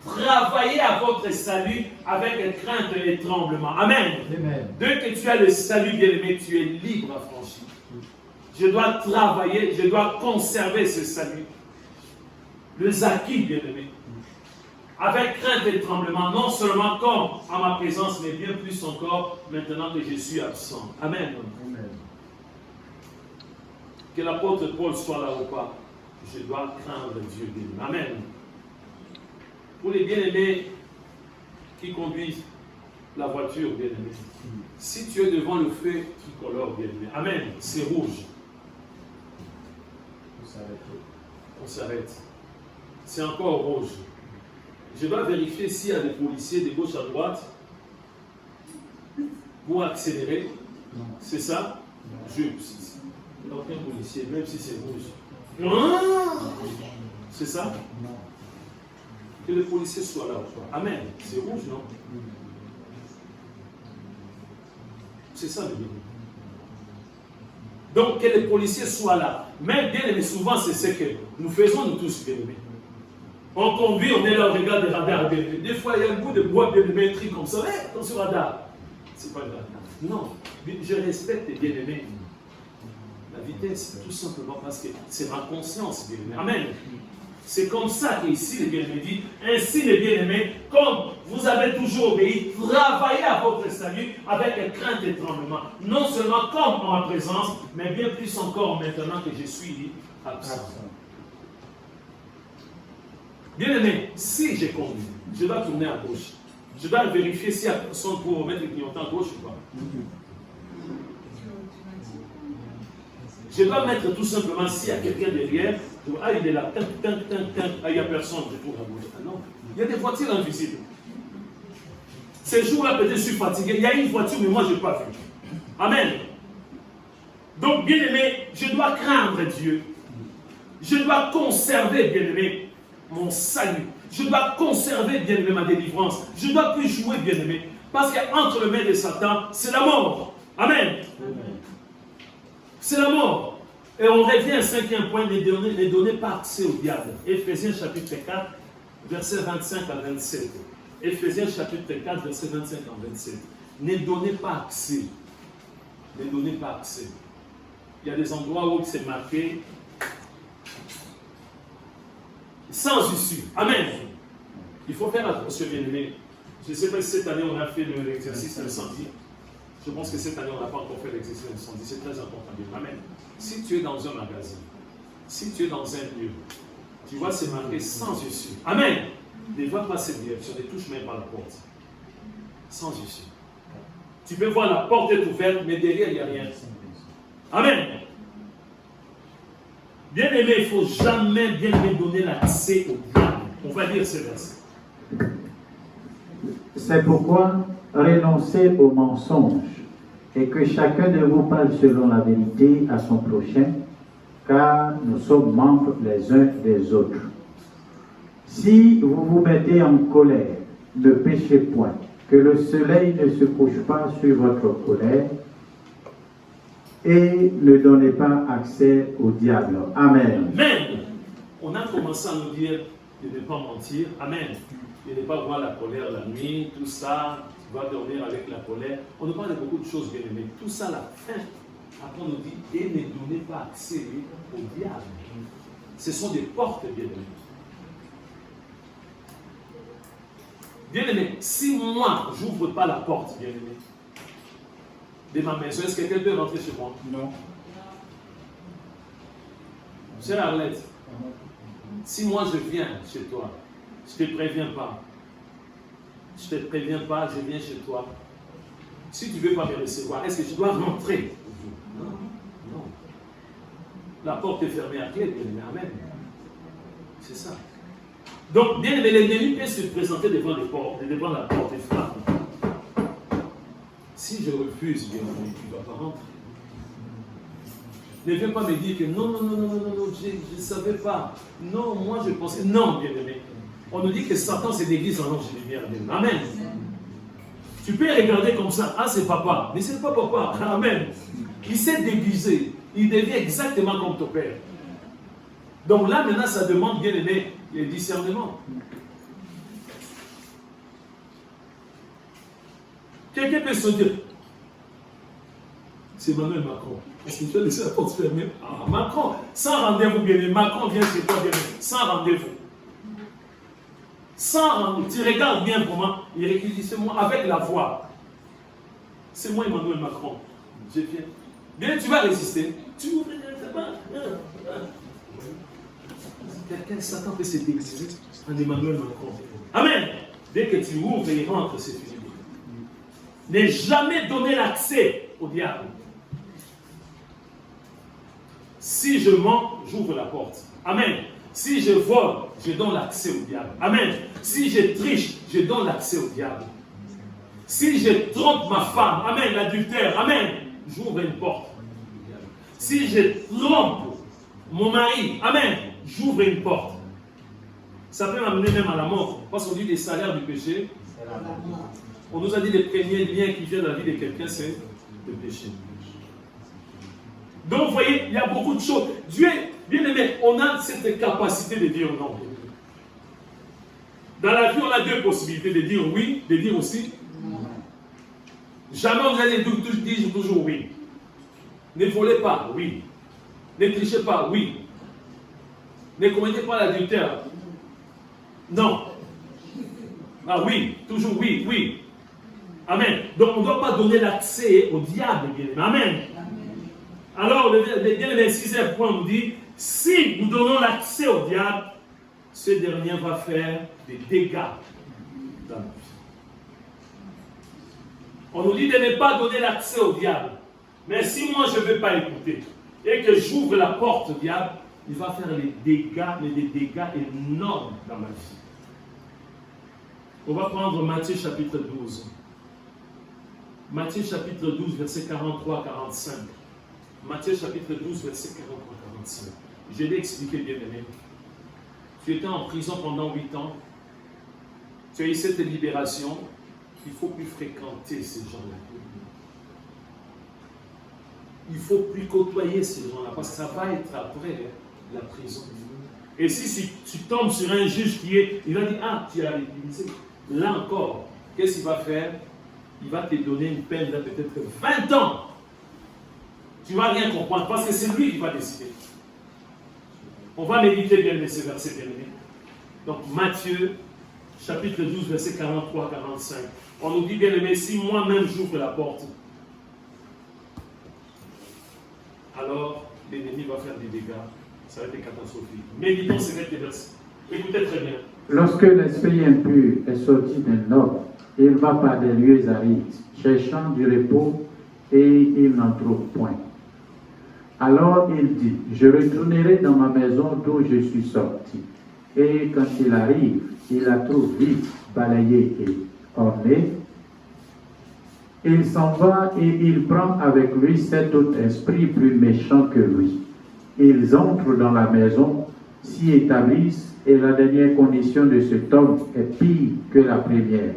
Travaillez à votre salut avec crainte et tremblement. Amen. Amen. Dès que tu as le salut, bien-aimé, tu es libre, affranchi. Je dois travailler, je dois conserver ce salut. Le acquis, bien-aimé. Avec crainte et tremblement, non seulement comme en ma présence, mais bien plus encore maintenant que je suis absent. Amen. Amen. Que l'apôtre Paul soit là ou pas, je dois craindre Dieu. Amen. Pour les bien-aimés qui conduisent la voiture, bien-aimé, si tu es devant le feu qui colore, bien-aimé, amen, c'est rouge. On s'arrête. C'est encore rouge. Je dois vérifier s'il y a des policiers de gauche à droite pour accélérer. C'est ça? Il n'y a aucun policier, même si c'est rouge. C'est ça? Que le policier soit là. Amen. C'est rouge, non? C'est ça le but. Donc que les policiers soient là. Mais bien aimé, souvent c'est ce que nous faisons nous tous, bien aimés. On conduit, on est là, on regarde des radars, bien aimés. Des fois il y a un bout de bois bien aimé, un truc comme ça. Hey, attention radar. C'est pas grave. Non, je respecte les bien aimés. La vitesse, tout simplement parce que c'est ma conscience, bien aimé. Amen. C'est comme ça qu'ici les bien-aimés disent, ainsi les bien-aimés, comme vous avez toujours obéi, travaillez à votre salut avec crainte et tremblement. Non seulement comme en ma présence, mais bien plus encore maintenant que je suis absent. Bien-aimé, si j'ai conduit, je dois tourner à gauche. Je dois vérifier s'il y a personne pour mettre le clignotant à gauche ou pas. Je dois mettre tout simplement s'il y a quelqu'un derrière. Ah, il est là, ah, il n'y a personne, je tourne à gauche. Ah non, il y a des voitures invisibles. Ces jours-là, peut-être je suis fatigué. Il y a une voiture, mais moi, je n'ai pas vu. Amen. Donc, bien-aimé, je dois craindre Dieu. Je dois conserver, bien-aimé, mon salut. Je dois conserver, bien-aimé, ma délivrance. Je ne dois plus jouer, bien-aimé. Parce qu'entre le mains de Satan, c'est la mort. Amen. C'est la mort. Et on revient à un cinquième point, ne donnez pas accès au diable. Éphésiens chapitre 4, versets 25 à 27. Éphésiens chapitre 4, versets 25 à 27. Ne donnez pas accès. Ne donnez pas accès. Il y a des endroits où c'est marqué sans issue. Amen. Il faut faire attention, bien-aimé. Je ne sais pas si cette année on a fait l'exercice d'incendie. Je pense que cette année on n'a pas encore fait l'exercice d'incendie. C'est très important. Amen. Si tu es dans un magasin, si tu es dans un lieu, tu vois c'est marqué sans issue. Amen. Ne va pas cette direction, ne touche même pas la porte. Sans issue. Tu peux voir la porte est ouverte, mais derrière il n'y a rien. Amen. Bien aimé, il ne faut jamais bien donner l'accès au diable. On va lire ce verset. C'est pourquoi renoncez au mensonge et que chacun de vous parle selon la vérité à son prochain, car nous sommes membres les uns des autres. Si vous vous mettez en colère, ne péchez point, que le soleil ne se couche pas sur votre colère, et ne donnez pas accès au diable. Amen. Amen. On a commencé à nous dire, de ne pas mentir. Amen. De ne pas voir la colère la nuit, tout ça. Tu vas dormir avec la colère. On nous parle de beaucoup de choses, bien aimés. Tout ça, la fin. Après, on nous dit, et ne donnez pas accès au diable. Ce sont des portes, bien aimés. Bien aimé, si moi, je n'ouvre pas la porte, bien aimé, de ma maison, est-ce que quelqu'un peut rentrer chez moi? Non. Chère Arlette, si moi je viens chez toi, je ne te préviens pas, je viens chez toi, si tu ne veux pas me recevoir, est-ce que je dois rentrer? Non, non. La porte est fermée à clé, bien aimé, amen. C'est ça. Donc, bien aimé, l'ennemi peut se présenter devant la porte et frapper. Si je refuse, bien aimé, tu ne vas pas rentrer. Ne viens pas me dire que non, je ne savais pas. Non, moi je pensais. Non, bien aimé. On nous dit que Satan se déguise en ange de lumière. Amen. Tu peux regarder comme ça. Ah, c'est papa. Mais c'est pas papa. Amen. Il s'est déguisé. Il devient exactement comme ton père. Donc là, maintenant, ça demande, bien aimé, le discernement. Quelqu'un peut se dire, c'est Emmanuel Macron. Est-ce qu'il peut laisser la porte fermée? Ah, Macron, sans rendez-vous, bien aimé. Macron vient chez toi, bien aimé, sans rendez-vous. Sans rendez-vous. Tu regardes bien pour moi. Il réquisitionne c'est moi avec la voix. C'est moi, Emmanuel Macron. Je viens. Bien, tu vas résister. Tu ouvres quelqu'un, Satan peut se déguiser en Emmanuel Macron. Amen. Dès que tu ouvres et il rentre, c'est fini. Ne jamais donner l'accès au diable. Si je mens, j'ouvre la porte. Amen. Si je vole, je donne l'accès au diable. Amen. Si je triche, je donne l'accès au diable. Si je trompe ma femme, amen, l'adultère, amen, j'ouvre une porte. Si je trompe mon mari, amen, j'ouvre une porte. Ça peut m'amener même à la mort. Parce qu'on dit les salaires du péché. On nous a dit les premiers liens qui viennent de la vie de quelqu'un, c'est le péché. Donc, vous voyez, il y a beaucoup de choses. Dieu, bien aimé, on a cette capacité de dire non. Dans la vie, on a deux possibilités de dire oui, de dire aussi non. Jamais on allait dire toujours oui. Ne volez pas, oui. Ne trichez pas, oui. Ne commettez pas l'adultère. Non. Ah oui, toujours oui, oui. Amen. Donc on ne doit pas donner l'accès au diable, bien aimé. Amen. Alors, le 6e point nous dit, si nous donnons l'accès au diable, ce dernier va faire des dégâts dans notre vie. On nous dit de ne pas donner l'accès au diable. Mais si moi je ne veux pas écouter et que j'ouvre la porte au diable, il va faire des dégâts énormes dans ma vie. On va prendre Matthieu chapitre 12. Matthieu chapitre 12, verset 43-45. Matthieu chapitre 12, verset 43-45. Je l'ai expliqué, bien aimé. Tu étais en prison pendant 8 ans. Tu as eu cette libération. Il ne faut plus fréquenter ces gens-là. Il ne faut plus côtoyer ces gens-là parce que ça va être après la prison. Et si tu tombes sur un juge il va dire, ah, tu as utilisé. Là encore, qu'est-ce qu'il va faire? Il va te donner une peine de peut-être 20 ans. Tu ne vas rien comprendre parce que c'est lui qui va décider. On va méditer bien ces versets terminés. Donc Matthieu, chapitre 12, verset 43-45. On nous dit, bien aimé, si moi-même j'ouvre la porte, alors l'ennemi va faire des dégâts. Ça va être catastrophique. Méditons ces versets. Écoutez très bien. Lorsque l'esprit impur est sorti d'un homme, il va par des lieux arides, cherchant du repos, et il n'en trouve point. Alors il dit, je retournerai dans ma maison d'où je suis sorti. Et quand il arrive, il la trouve vide, balayée et ornée. Il s'en va et il prend avec lui 7 autres esprits plus méchants que lui. Ils entrent dans la maison, s'y établissent, et la dernière condition de cet homme est pire que la première.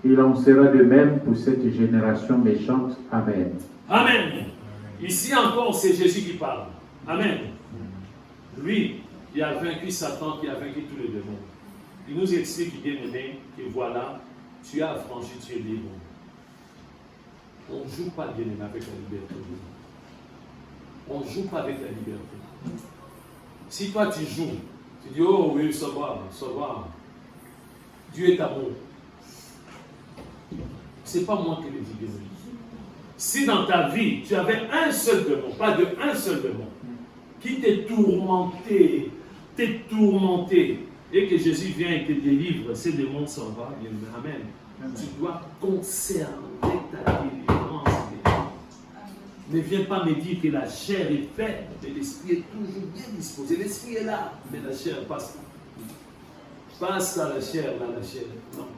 Il en sera de même pour cette génération méchante. Amen. Amen. Ici encore, c'est Jésus qui parle. Amen. Lui, il a vaincu Satan, qui a vaincu tous les démons. Il nous explique, bien aimé, que voilà, tu as affranchi, tu es libre. On ne joue pas, bien aimé, avec la liberté. On ne joue pas avec la liberté. Si toi tu joues, tu dis, oh oui, ça va. Dieu est amour. Ce n'est pas moi qui le dis, bien aimé. Si dans ta vie, tu avais un seul démon, pas de un seul démon, qui t'est tourmenté, et que Jésus vient et te délivre, ces démons s'en vont, bien aimé. Amen. Tu dois conserver ta délivrance. Ne viens pas me dire que la chair est faible, mais l'esprit est toujours bien disposé. L'esprit est là, mais la chair passe. Passe à la chair, là, la chair. Non.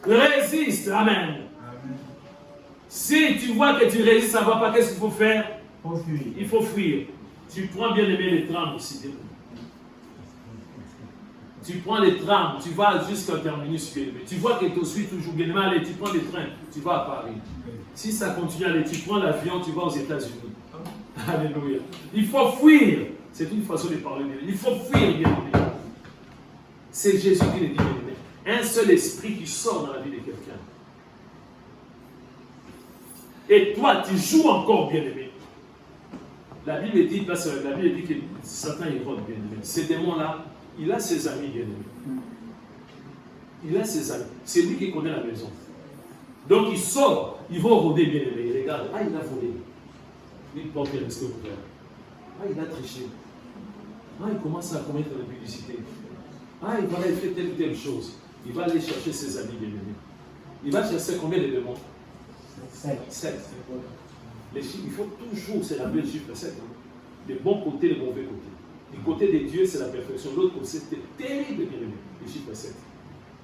Résiste, amen. Amen. Si tu vois que tu résistes, ça ne va pas, qu'est-ce qu'il faut faire? Il faut fuir. Tu prends bien aimé les trams ici. Tu prends les trams, tu vas jusqu'à terminus bien aimé. Tu vois que tu suis toujours bien aimé, allez, tu prends les trains, tu vas à Paris. Si ça continue, allez, tu prends l'avion, tu vas aux États-Unis. Alléluia. Il faut fuir. C'est une façon de parler. Il faut fuir, bien aimé. C'est Jésus qui le dit, bien aimé. Un seul esprit qui sort dans la vie de quelqu'un. Et toi, tu joues encore, bien aimé. La Bible dit, parce que la Bible dit que Satan est rôde, bien aimé. Ces démons-là, il a ses amis, bien aimé. Il a ses amis. C'est lui qui connaît la maison. Donc il sort, il va rôder, bien aimé. Il regarde, ah, il a volé. Il porte le reste ouvert. Ah, il a triché. Ah, il commence à commettre la publicité. Ah, il va aller faire telle ou telle chose. Il va aller chercher ses amis, bien aimés. Il va chercher combien de démons? 7. Les chiffres, il faut toujours, c'est la belle chiffre 7. Hein. Les bons côtés, les mauvais côtés. Du côté de Dieu, c'est la perfection. De l'autre côté, c'est terrible, bien aimé. Les chiffres 7.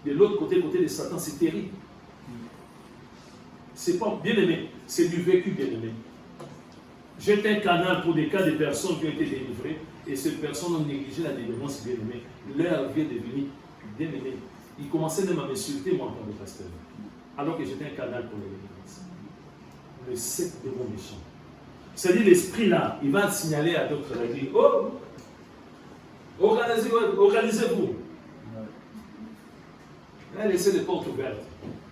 De l'autre côté, côté de Satan, c'est terrible. C'est pas bien aimé, c'est du vécu, bien aimé. J'ai un canal pour des cas de personnes qui ont été délivrées et ces personnes ont négligé la délivrance, bien aimé. Leur vie est devenue bien aimée. Ils commençaient même à m'insulter, moi, en tant que pasteur. Alors que j'étais un canal pour les délivrances. Le 7 démons méchants. C'est-à-dire, l'esprit là, il va signaler à d'autres, il va dire, oh, organisez-vous. Laissez les portes ouvertes.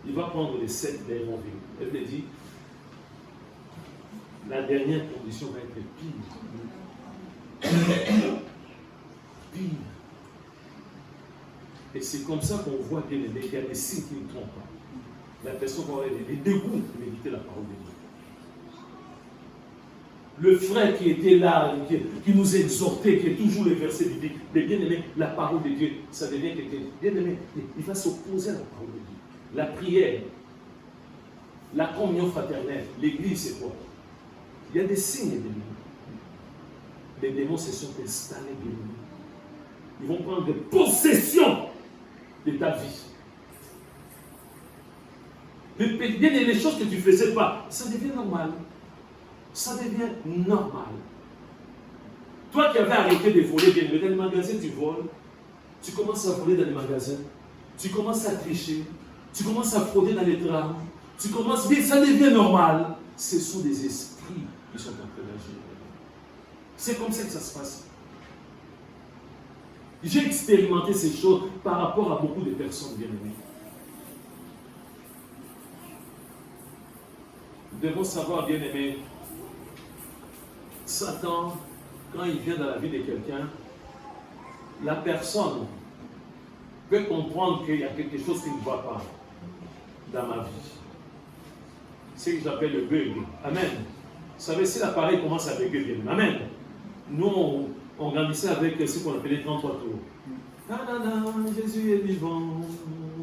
Il va prendre les 7 démons vivants. Elle me dit, la dernière condition va être pire. Pire. Et c'est comme ça qu'on voit bien aimé qu'il y a des signes qui ne trompent pas. La personne va avoir des dégoûts de méditer la parole de Dieu. Le frère qui était là, qui nous exhortait, qui est toujours le verset biblique, mais bien aimé, la parole de Dieu, ça devient quelqu'un. Bien aimé, il va s'opposer à la parole de Dieu. La prière, la communion fraternelle, l'église, c'est quoi? Il y a des signes des démons. Les démons se sont installés, bien aimé. Ils vont prendre possession de ta vie. Bien, les choses que tu ne faisais pas, ça devient normal. Ça devient normal. Toi qui avais arrêté de voler, bien aimé, dans les magasins, tu voles. Tu commences à voler dans les magasins. Tu commences à tricher. Tu commences à frauder dans les trams. Tu commences, ça devient normal. Ce sont des esprits qui sont en train d'agir. C'est comme ça que ça se passe. J'ai expérimenté ces choses par rapport à beaucoup de personnes bien aimées. Nous devons savoir, bien aimé, Satan, quand il vient dans la vie de quelqu'un, la personne peut comprendre qu'il y a quelque chose qui ne va pas dans ma vie. C'est ce que j'appelle le bug. Amen. Vous savez, si l'appareil commence à bugger, bien aimé. Amen. Nous, on grandissait avec ce qu'on appelait 33 tours. Jésus est vivant.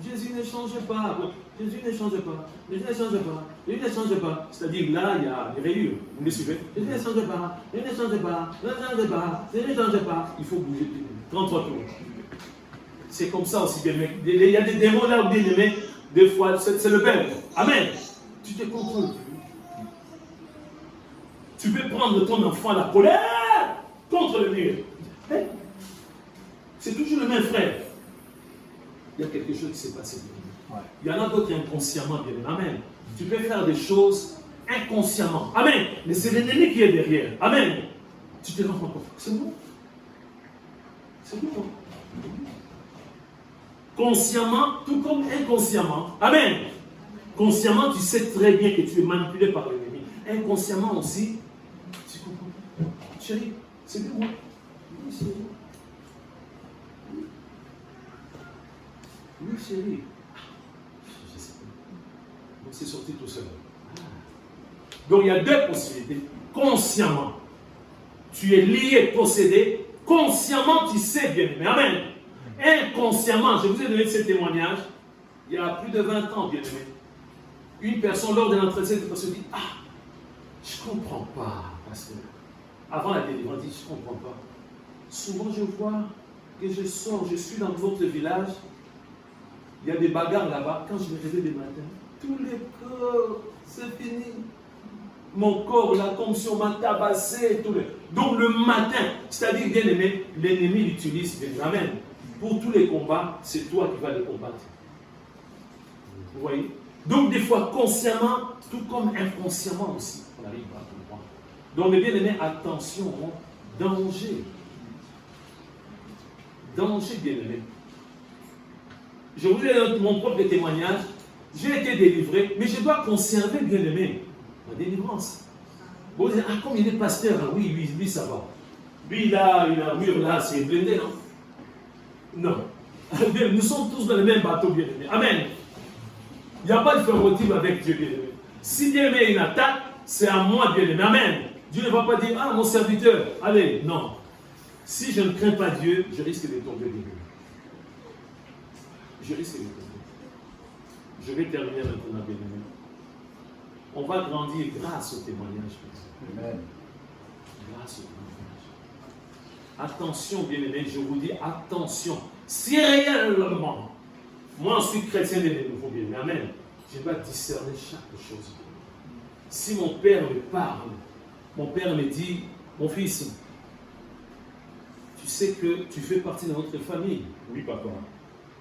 Jésus ne change pas. Jésus ne change pas. Jésus ne change pas. Jésus ne change pas. C'est-à-dire là, il y a des rayures. Vous me suivez? Jésus ne change pas. Jésus ne change pas. Jésus ne change pas. Jésus ne change pas. Il faut bouger. 33 tours. C'est comme ça aussi, bien aimé. Il y a des démons là où bien aimé. Des fois, c'est le bel. Amen. Tu te contrôles. Tu peux prendre ton enfant à la colère contre le mur. C'est toujours le même frère. Il y a quelque chose qui s'est passé. Ouais. Il y en a d'autres inconsciemment, bien. Amen. Tu peux faire des choses inconsciemment. Amen. Mais c'est l'ennemi qui est derrière. Amen. Tu te rends compte. C'est bon. C'est bon. consciemment, tout comme inconsciemment. Amen. Consciemment, tu sais très bien que tu es manipulé par l'ennemi. Inconsciemment aussi, tu comprends. Chérie, c'est de moi. Oui, chérie. Oui, chérie. Je sais pas. Donc, c'est sorti tout seul. Donc, il y a deux possibilités. Consciemment, tu es lié, possédé. Consciemment, tu sais bien. Mais amen. Inconsciemment, je vous ai donné ce témoignage il y a plus de 20 ans, bien aimé. Une personne, lors de l'entretien, se dit, ah, je ne comprends pas, pasteur. Avant la délivrance, dit, je ne comprends pas. Souvent, je vois que je sors, je suis dans votre village, il y a des bagarres là-bas. Quand je me réveille le matin, tous les corps, c'est fini. Mon corps, là, comme si on m'a tabassé. Donc, le matin, c'est-à-dire, bien aimé, l'ennemi l'utilise, amen. Pour tous les combats, c'est toi qui vas les combattre. Vous voyez? Donc, des fois, consciemment, tout comme inconsciemment aussi, on arrive à comprendre. Donc, mes bien-aimés, attention, danger. Danger, bien-aimé. Je vous ai donné mon propre témoignage. J'ai été délivré, mais je dois conserver, bien-aimé, ma délivrance. Vous dites, ah, comme il est pasteur, hein, oui, lui, ça va. Lui, il a mur là, c'est blindé, non? Non. Nous sommes tous dans le même bateau, bien-aimé. Amen. Il n'y a pas de favoritisme avec Dieu, bien-aimé. Si Dieu met une attaque, c'est à moi, bien-aimé. Amen. Dieu ne va pas dire, ah, mon serviteur, allez, non. Si je ne crains pas Dieu, je risque de tomber, bien-aimé. Je risque de tomber. Je vais terminer maintenant, bien-aimé. On va grandir grâce au témoignage. Amen. Grâce au témoignage. Attention, bien-aimé, je vous dis attention. Si réellement, moi je suis chrétien et de nouveau, bien-aimé, amen, je dois discerner chaque chose. Si mon père me parle, mon père me dit, mon fils, tu sais que tu fais partie de notre famille. Oui, papa.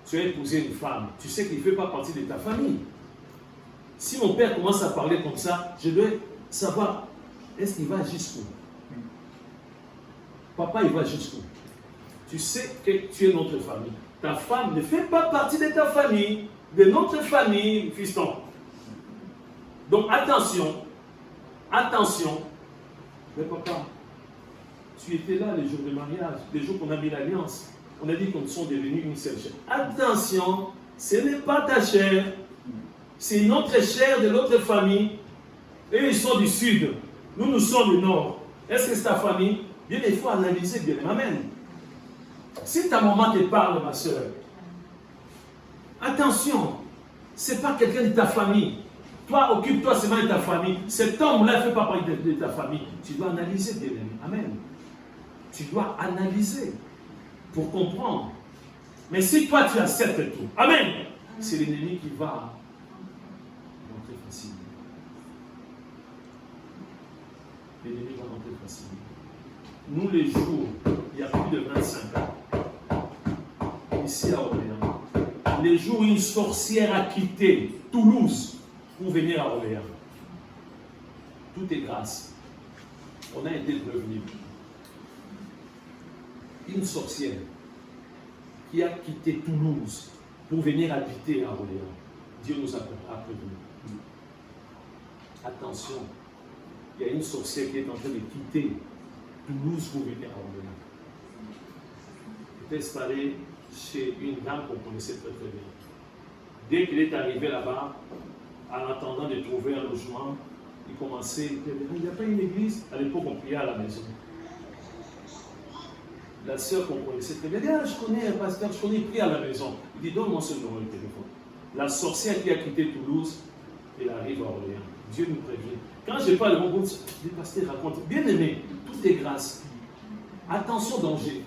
Tu as épousé une femme. Tu sais qu'il ne fait pas partie de ta famille. Si mon père commence à parler comme ça, je dois savoir, est-ce qu'il va jusqu'où? Papa, il va jusqu'où? Tu sais que tu es notre famille. Ta femme ne fait pas partie de ta famille, de notre famille, fiston. Donc attention, attention. Mais papa, tu étais là les jours de mariage, les jours qu'on a mis l'alliance. On a dit qu'on sont devenus une seule chair. Attention, ce n'est pas ta chair. C'est une autre chair de l'autre famille. Et ils sont du sud. Nous, nous sommes du nord. Est-ce que c'est ta famille? Bien, il faut analyser bien. Amen. Si ta maman te parle, ma soeur, attention, ce n'est pas quelqu'un de ta famille. Toi, occupe-toi seulement de ta famille. Cet homme-là ne fait pas partie de ta famille. Tu dois analyser bien. Amen. Tu dois analyser pour comprendre. Mais si toi, tu acceptes tout, amen, c'est l'ennemi qui va rentrer facilement. L'ennemi va rentrer facilement. Nous, les jours, il y a plus de 25 ans, ici à Orléans, les jours où une sorcière a quitté Toulouse pour venir à Orléans, tout est grâce. On a été prévenus. Une sorcière qui a quitté Toulouse pour venir habiter à Orléans. Dieu nous a prévenus. Attention, il y a une sorcière qui est en train de quitter Toulouse pour venir à Orléans. Elle est installée chez une dame qu'on connaissait très très bien. Dès qu'il est arrivé là-bas, en attendant de trouver un logement, il commençait, il n'y a pas une église. À l'époque, on priait à la maison. La sœur qu'on connaissait très bien, dit, ah, je connais un pasteur, je connais, il prie à la maison. Il dit, donne-moi ce numéro de téléphone. La sorcière qui a quitté Toulouse, elle arrive à Orléans. Dieu nous prévient. Quand je parle de mon groupe, le pasteur raconte, bien aimé, tout est grâce. Attention, danger.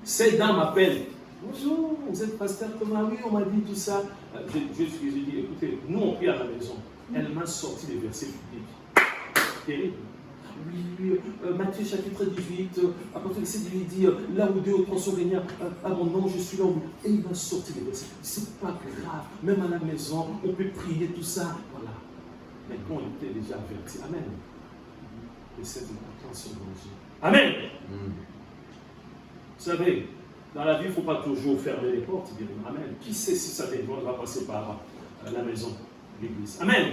Cette dame m'appelle. Bonjour, vous êtes pasteur Thomas? Oui, on m'a dit tout ça. J'ai dit, écoutez, nous on prie à la maison. Elle m'a sorti des versets bibliques. Terrible. Oui, Matthieu chapitre 18, à partir de verset 18, il dit, là où deux ou trois sont réunis à mon nom, je suis là. Et il m'a sorti des versets. C'est pas grave, même à la maison, on peut prier, tout ça. Voilà. Mais quand on était déjà averti, amen. Et c'est une attention danger. Amen. Vous savez, Dans la vie, il ne faut pas toujours fermer les portes. Dire Amen. Qui sait si sa délivrance va passer par la maison, l'église. Amen.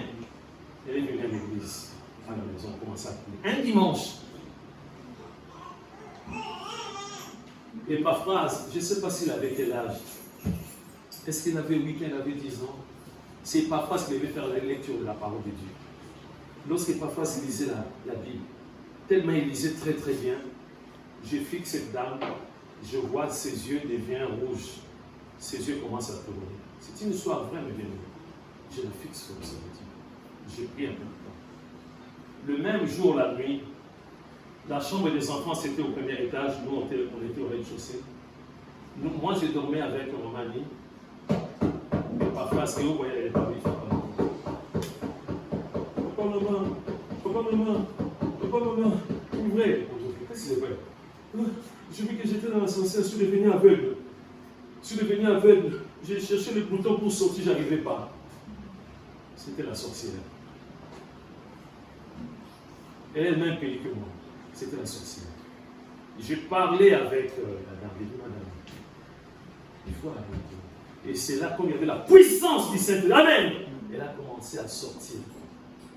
Elle est venue à l'église, à la maison, commencer à prier. Un dimanche. Et paraphrase, je ne sais pas s'il avait quel âge. Est-ce qu'il avait 8 ans, il avait 10 ans? C'est paraphrase qu'il devait faire la lecture de la parole de Dieu. Lorsque paraphrase il lisait la Bible, tellement il lisait très très bien, je fixe cette dame, je vois ses yeux deviennent rouges, ses yeux commencent à tourner. C'est une histoire vraie, mais bien aimée. Je la fixe comme ça. J'ai pris un peu de temps. Le même jour, la nuit, la chambre des enfants, c'était au premier étage. Nous, on était au rez-de-chaussée. Moi, je dormais avec mon ami. Et parfois, ce que vous voyez, elle n'est pas vite. Papa, maman, papa, maman, papa, maman, ouvrez. Qu'est-ce que c'est vrai? J'ai vu que j'étais dans l'ascenseur, je suis devenu aveugle. J'ai cherché le bouton pour sortir, je n'arrivais pas. C'était la sorcière. Elle est même payée que moi. C'était la sorcière. J'ai parlé avec la dame, j'ai dit, madame, il faut arrêter. Et c'est là qu'on y avait la puissance du Saint-Esprit. Amen. Elle a commencé à sortir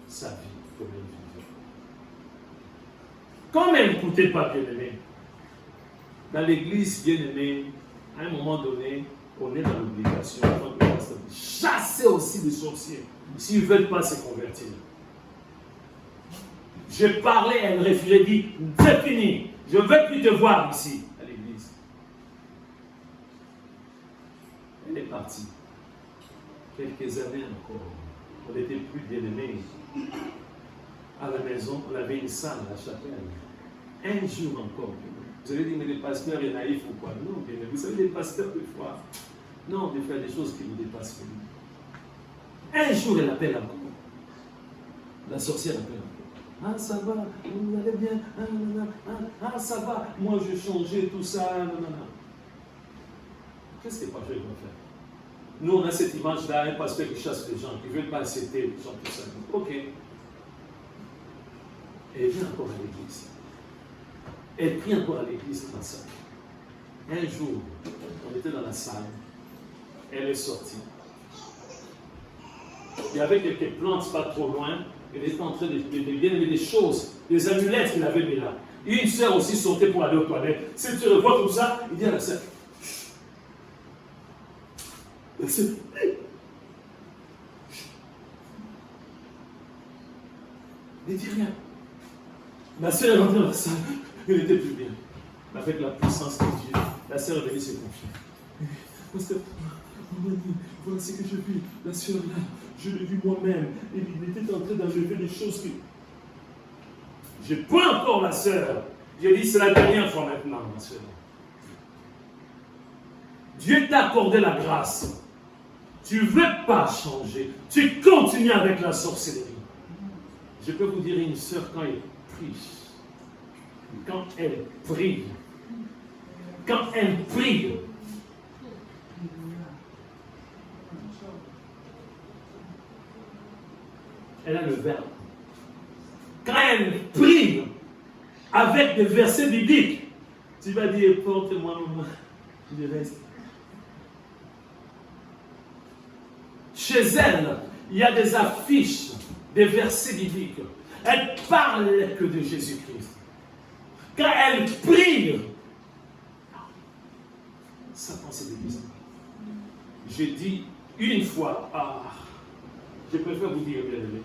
sa vie comme elle vivait. Comme elle n'écoutait pas, bien-aimé, dans l'église, bien-aimé, à un moment donné, on est dans l'obligation de chasser aussi les sorciers s'ils ne veulent pas se convertir. Je parlais, elle refusait, dit, c'est fini, je ne veux plus te voir ici, à l'église. Elle est partie. Quelques années encore, on n'était plus bien-aimés. À la maison, on avait une salle à la chapelle. Un jour encore. Vous allez dire, mais le pasteur est naïf ou quoi? Non, bien, vous savez, les pasteurs, des fois, non, de faire des choses qui nous dépassent. Un jour, elle appelle encore. La sorcière appelle encore. Ah, ça va, vous allez bien, ça va, moi je changeais tout ça, Qu'est-ce que le pasteur va faire? Nous, on a cette image-là, un pasteur qui chasse les gens, qui ne veut pas accepter les gens, tout ça. Ok. Elle vient encore à l'église. Elle prie encore à l'église dans la salle. Un jour, on était dans la salle, elle est sortie. Il y avait quelques plantes pas trop loin. Elle était en train de bien aimer des choses, des amulettes qu'il avait mis là. Et une sœur aussi sortait pour aller aux toilettes. Si tu revois comme ça, il dit à la sœur, la sœur, ne dis rien. La sœur est rentrée dans la salle, elle n'était plus bien. Avec la puissance de Dieu, la sœur est venue se confier. Pasteur, voilà ce que je vis. La sœur là, je l'ai vu moi-même. Et il était en train d'enlever des choses qui. Je prends encore la sœur. J'ai dit, c'est la dernière fois maintenant, ma sœur. Dieu t'a accordé la grâce. Tu ne veux pas changer. Tu continues avec la sorcellerie. Je peux vous dire, une sœur, quand elle prie, quand elle prie, elle a le verbe. Quand elle prie avec des versets bibliques, tu vas dire, porte-moi, maman, je reste. Chez elle, il y a des affiches, des versets bibliques. Elle parle que de Jésus-Christ. Quand elle prie, Satan s'est déguisé. J'ai dit une fois, je préfère vous dire, bien aimé,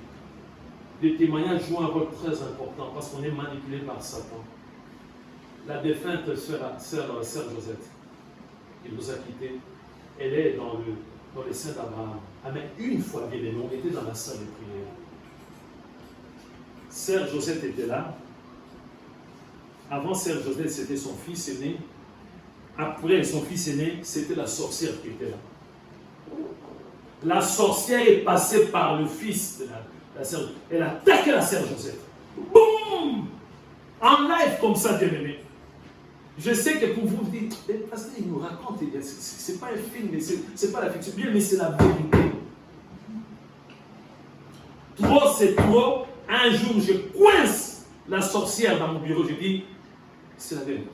les témoignages jouent un rôle très important parce qu'on est manipulé par Satan. La défunte sœur Josette, qui nous a quittés, elle est dans le sein d'Abraham. Amen. Une fois, bien aimé, on était dans la salle de prière. Sœur Josette était là. Avant Sœur Josette, c'était son fils aîné. Après son fils aîné, c'était la sorcière qui était là. La sorcière est passée par le fils de la sœur. Elle a attaqué la sœur Josette. Boum! En live comme ça, bien aimé. Je sais que pour vous dire, parce qu'il nous raconte, c'est pas un film, c'est pas la fiction, bien, mais c'est la vérité. Trop, c'est trop. Un jour, je coince la sorcière dans mon bureau. Je dis, c'est la vérité.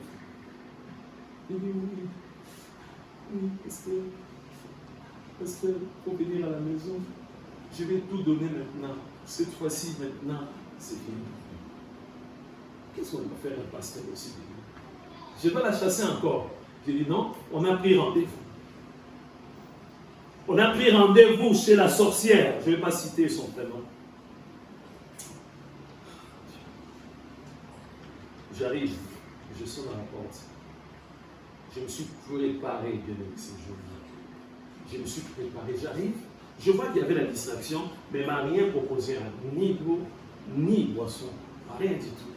Oui, parce que pour venir à la maison, je vais tout donner maintenant. Cette fois-ci, maintenant, c'est fini. Qu'est-ce qu'on va faire un pasteur aussi? Je vais la chasser encore. Je dis non, on a pris rendez-vous. On a pris rendez-vous chez la sorcière. Je ne vais pas citer son prénom. J'arrive, je sonne à la porte. Je me suis préparé, bien aimé, ces jours-là. Je me suis préparé, j'arrive. Je vois qu'il y avait la distraction, mais elle ne m'a rien proposé, ni d'eau, ni boisson, rien du tout.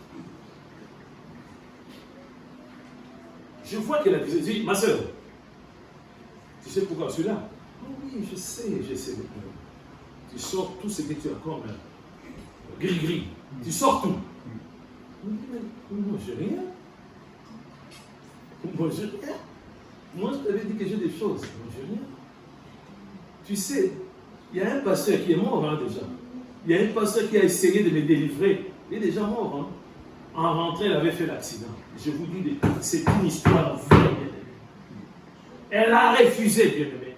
Je vois qu'elle a dit, ma soeur, tu sais pourquoi je suis là? Oh oui, je sais. Tu sors tout ce que tu as comme gris-gris. Tu sors tout. Moi, je n'ai rien. Moi, je n'ai rien. Moi, je t'avais dit que j'ai des choses. Moi, je n'ai rien. Tu sais, il y a un pasteur qui est mort déjà. Il y a un pasteur qui a essayé de me délivrer. Il est déjà mort. En rentrant, il avait fait l'accident. Je vous dis, c'est une histoire vraie, bien-aimé. Elle a refusé, bien-aimé.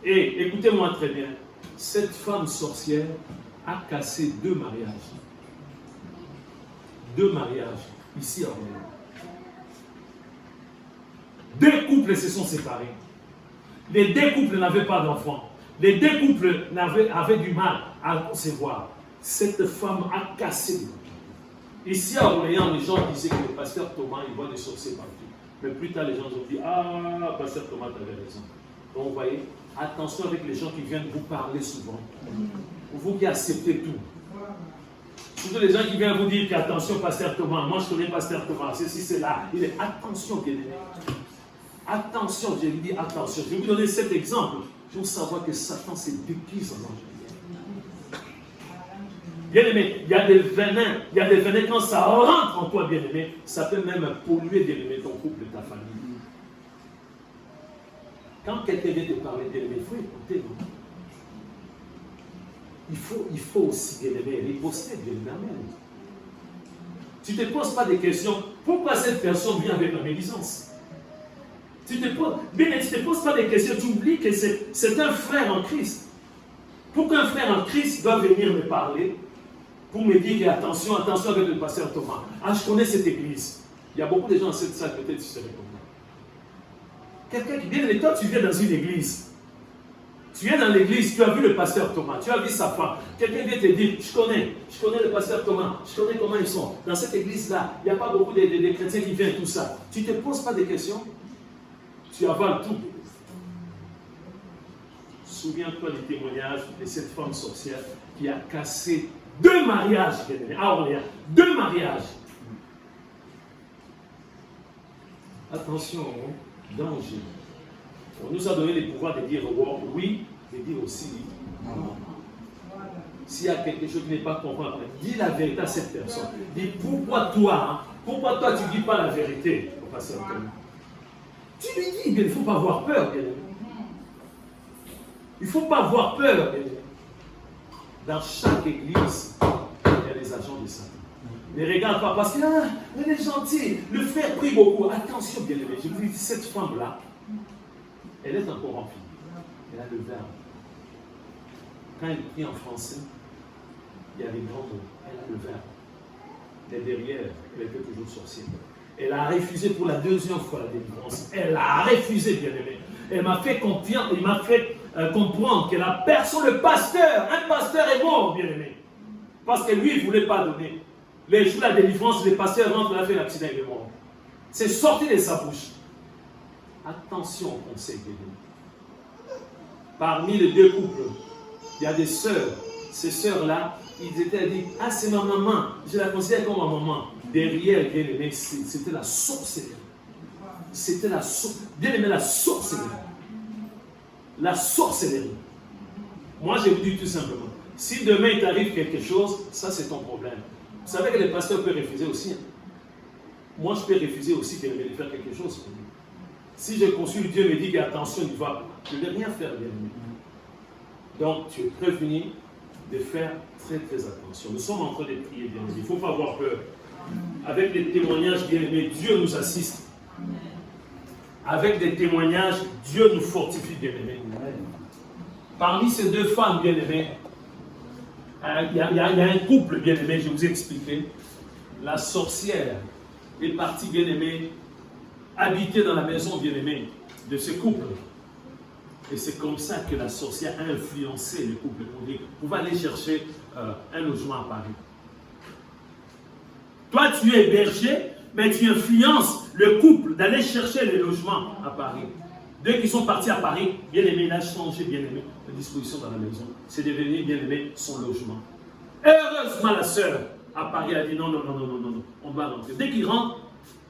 Et écoutez-moi très bien, cette femme sorcière a cassé 2 mariages. 2 mariages, ici à Orléans. 2 couples se sont séparés. Les 2 couples n'avaient pas d'enfants. Les 2 couples avaient du mal à concevoir. Cette femme a cassé. Ici à Orléans, les gens disaient que le pasteur Thomas, il voit des sorciers partout. Mais plus tard, les gens ont dit, ah, pasteur Thomas, tu avais raison. Donc, vous voyez, attention avec les gens qui viennent vous parler souvent. Vous qui acceptez tout. Surtout les gens qui viennent vous dire qu'attention, pasteur Thomas, moi je connais pasteur Thomas, ceci, c'est là. Il est attention, bien-aimé. Attention, je lui dis attention. Je vais vous donner cet exemple pour savoir que Satan se déguise en ange. Bien-aimé, il y a des venins, quand ça rentre en toi, bien-aimé, ça peut même polluer, bien-aimé, ton couple, ta famille. Quand quelqu'un vient te parler, bien-aimé, il faut écouter. Non? Il faut aussi, bien-aimé, riposter, bien-aimé. Tu ne te poses pas des questions. Pourquoi cette personne vient avec la médisance? Tu ne te poses pas des questions. Tu oublies que c'est un frère en Christ. Pourquoi un frère en Christ doit venir me parler pour me dire que attention avec le pasteur Thomas. Ah, je connais cette église. Il y a beaucoup de gens dans cette salle, peut-être tu serais comme moi. Quelqu'un qui vient de toi, tu viens dans une église. Tu viens dans l'église, tu as vu le pasteur Thomas, tu as vu sa femme. Quelqu'un vient te dire, je connais le pasteur Thomas, je connais comment ils sont. Dans cette église-là, il n'y a pas beaucoup de chrétiens qui viennent, tout ça. Tu ne te poses pas de questions, tu avales tout. Souviens-toi du témoignage de cette femme sorcière qui a cassé 2 mariages, à Orléans. 2 mariages. Attention, danger. On nous a donné le pouvoir de dire oui, de dire aussi non. S'il y a quelque chose qui n'est pas compris, dis la vérité à cette personne. Dis pourquoi toi tu ne dis pas la vérité au pasteur Thomas? Tu lui dis, il ne faut pas avoir peur, bien aimé. Il ne faut pas avoir peur, bien aimé. Dans chaque église, il y a des agents de Satan. Ne regarde pas parce qu'elle est gentille. Le frère prie beaucoup. Attention, bien aimé. Je vous dis, cette femme-là, elle est encore en vie. Elle a le verbe. Quand elle prie en français, il y a des grands mots. Elle a le verbe. Mais derrière, elle est toujours sorcière. Elle a refusé pour la 2e fois la délivrance. Elle a refusé, bien aimé. Elle m'a fait confiance, il m'a fait comprendre que la personne, le pasteur, un pasteur est mort, bien aimé. Parce que lui, il ne voulait pas donner. Les jours de la délivrance, le pasteur rentre, il a fait l'accident, il est mort. C'est sorti de sa bouche. Attention au conseil, bien aimé. Parmi les 2 couples, il y a des sœurs. Ces sœurs-là, ils étaient dit, ah, c'est ma maman, je la considère comme ma maman. Derrière, bien aimé, c'était la sorcellerie. C'était la sorcellerie. Bien aimé, la sorcellerie. La sorcellerie. Moi, je vous dis tout simplement, si demain il t'arrive quelque chose, ça c'est ton problème. Vous savez que les pasteurs peuvent refuser aussi. Moi, je peux refuser aussi de faire quelque chose pour lui. Si je consulte Dieu, me dit qu'attention, il va. Je ne vais rien faire, bien aimé. Donc, tu es prévenu de faire très très attention. Nous sommes en train de prier, bien aimé. Il ne faut pas avoir peur. Avec les témoignages, bien aimés, Dieu nous assiste. avec des témoignages, Dieu nous fortifie, bien-aimés. Parmi ces deux femmes, bien-aimées, il y a un couple, bien-aimé, je vous ai expliqué. La sorcière est partie, bien-aimée, habiter dans la maison, bien-aimée, de ce couple. Et c'est comme ça que la sorcière a influencé le couple. On dit, on va aller chercher un logement à Paris. Toi, tu es berger, mais tu influences le couple d'aller chercher le logement à Paris. Dès qu'ils sont partis à Paris, bien-aimé, il a changé, bien-aimé, la disposition dans la maison. C'est devenu, bien-aimé, son logement. Heureusement, la sœur à Paris a dit non, on doit rentrer. Dès qu'il rentre,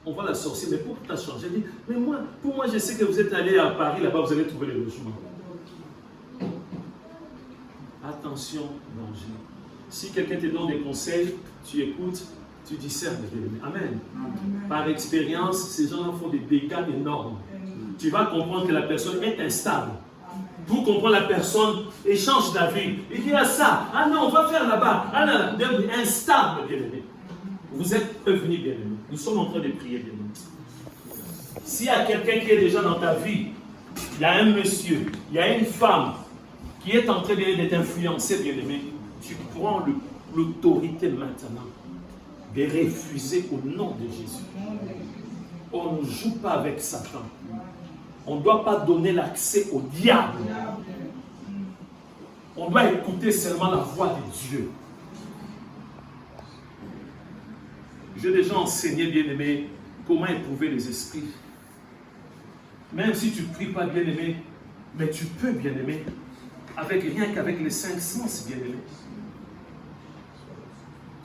on voit la sorcière, mais pourquoi tu as changé? Elle dit, mais pour moi, je sais que vous êtes allé à Paris, là-bas, vous avez trouvé le logement. Attention, danger. Si quelqu'un te donne des conseils, tu écoutes, tu discernes. Amen. Par expérience, ces gens-là font des dégâts énormes. Tu vas comprendre que la personne est instable. Pour comprendre la personne, échange d'avis. Il dit à ça, ah non, on va faire là-bas. Ah non, instable, bien-aimé. Vous êtes prévenus, bien-aimé. Nous sommes en train de prier, bien-aimé. S'il y a quelqu'un qui est déjà dans ta vie, il y a un monsieur, il y a une femme qui est en train d'être influencé, bien-aimé, tu prends l'autorité maintenant de refuser au nom de Jésus. On ne joue pas avec Satan. On ne doit pas donner l'accès au diable. On doit écouter seulement la voix de Dieu. J'ai déjà enseigné, bien-aimé, comment éprouver les esprits. Même si tu ne pries pas, bien-aimé, mais tu peux, bien-aimé, avec rien qu'avec les 5 sens, bien-aimé.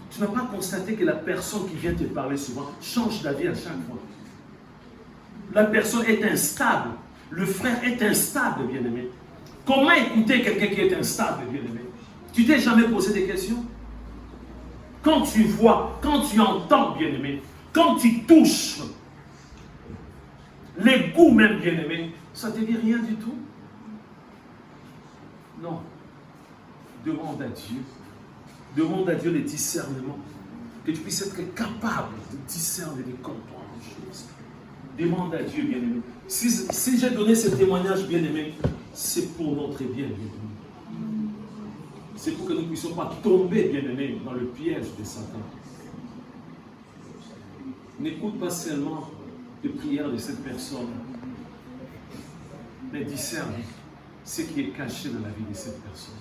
Tu n'as pas constaté que la personne qui vient te parler souvent change d'avis à chaque fois. La personne est instable. Le frère est instable, bien-aimé. Comment écouter quelqu'un qui est instable, bien-aimé? Tu t'es jamais posé des questions? Quand tu vois, quand tu entends, bien-aimé, quand tu touches, les goûts même, bien-aimé, ça ne te dit rien du tout? Non. Demande à Dieu. Demande à Dieu le discernement. Que tu puisses être capable de discerner les comprendre les choses. Demande à Dieu, bien-aimé. Si j'ai donné ce témoignage, bien-aimé, c'est pour notre bien, bien-aimé. C'est pour que nous ne puissions pas tomber, bien-aimé, dans le piège de Satan. N'écoute pas seulement les prières de cette personne, mais discerne ce qui est caché dans la vie de cette personne.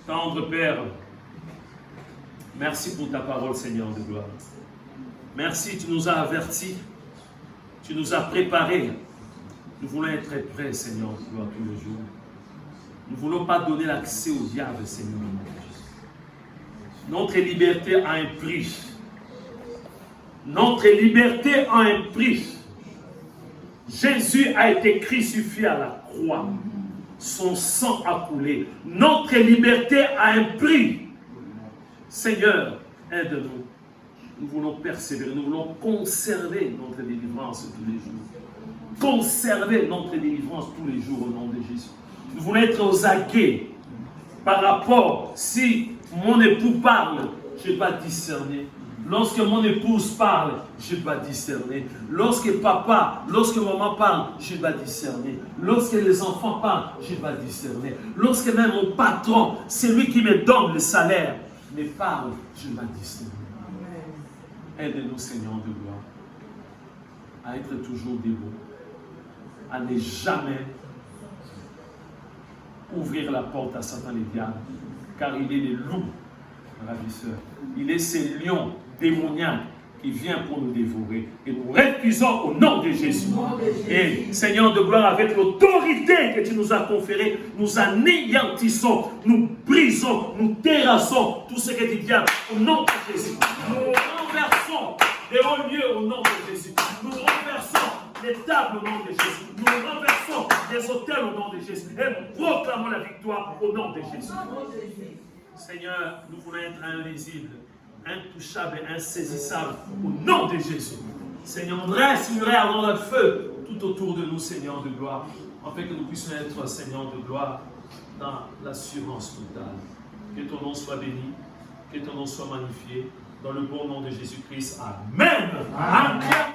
Tendre Père, merci pour ta parole, Seigneur de gloire. Merci, tu nous as avertis, tu nous as préparés. Nous voulons être prêts, Seigneur de gloire, tous les jours. Nous ne voulons pas donner l'accès au diable, Seigneur. Notre liberté a un prix. Notre liberté a un prix. Jésus a été crucifié à la croix. Son sang a coulé. Notre liberté a un prix. Seigneur, aide-nous. Nous voulons persévérer. Nous voulons conserver notre délivrance tous les jours. Conserver notre délivrance tous les jours au nom de Jésus. Nous voulons être aux aguets par rapport, si mon époux parle, je dois discerner. Lorsque mon épouse parle, je dois discerner. Lorsque papa, lorsque maman parle, je dois discerner. Lorsque les enfants parlent, je dois discerner. Lorsque même mon patron, celui qui me donne le salaire, me parle, je dois discerner. Aide-nous, Seigneur de gloire, à être toujours debout, à ne jamais ouvrir la porte à Satan le diable, car il est le loup ravisseur. Il est ce lion démoniaque qui vient pour nous dévorer. Et nous refusons au nom de Jésus. Et Seigneur de gloire, avec l'autorité que tu nous as conférée, nous anéantissons, nous brisons, nous terrassons tout ce que tu diable au nom de Jésus. Nous renversons les hauts lieux au nom de Jésus. Nous renversons les tables au nom de Jésus. Nous renversons les autels au nom de Jésus. Et nous proclamons la victoire au nom de Jésus. Seigneur, nous voulons être invisibles, intouchables et insaisissables au nom de Jésus. Seigneur, dresse une ardeur de feu tout autour de nous, Seigneur de gloire, afin que nous puissions être, Seigneur de gloire, dans l'assurance totale. Que ton nom soit béni, que ton nom soit magnifié, Dans le beau nom de Jésus-Christ. Amen. Amen. Amen.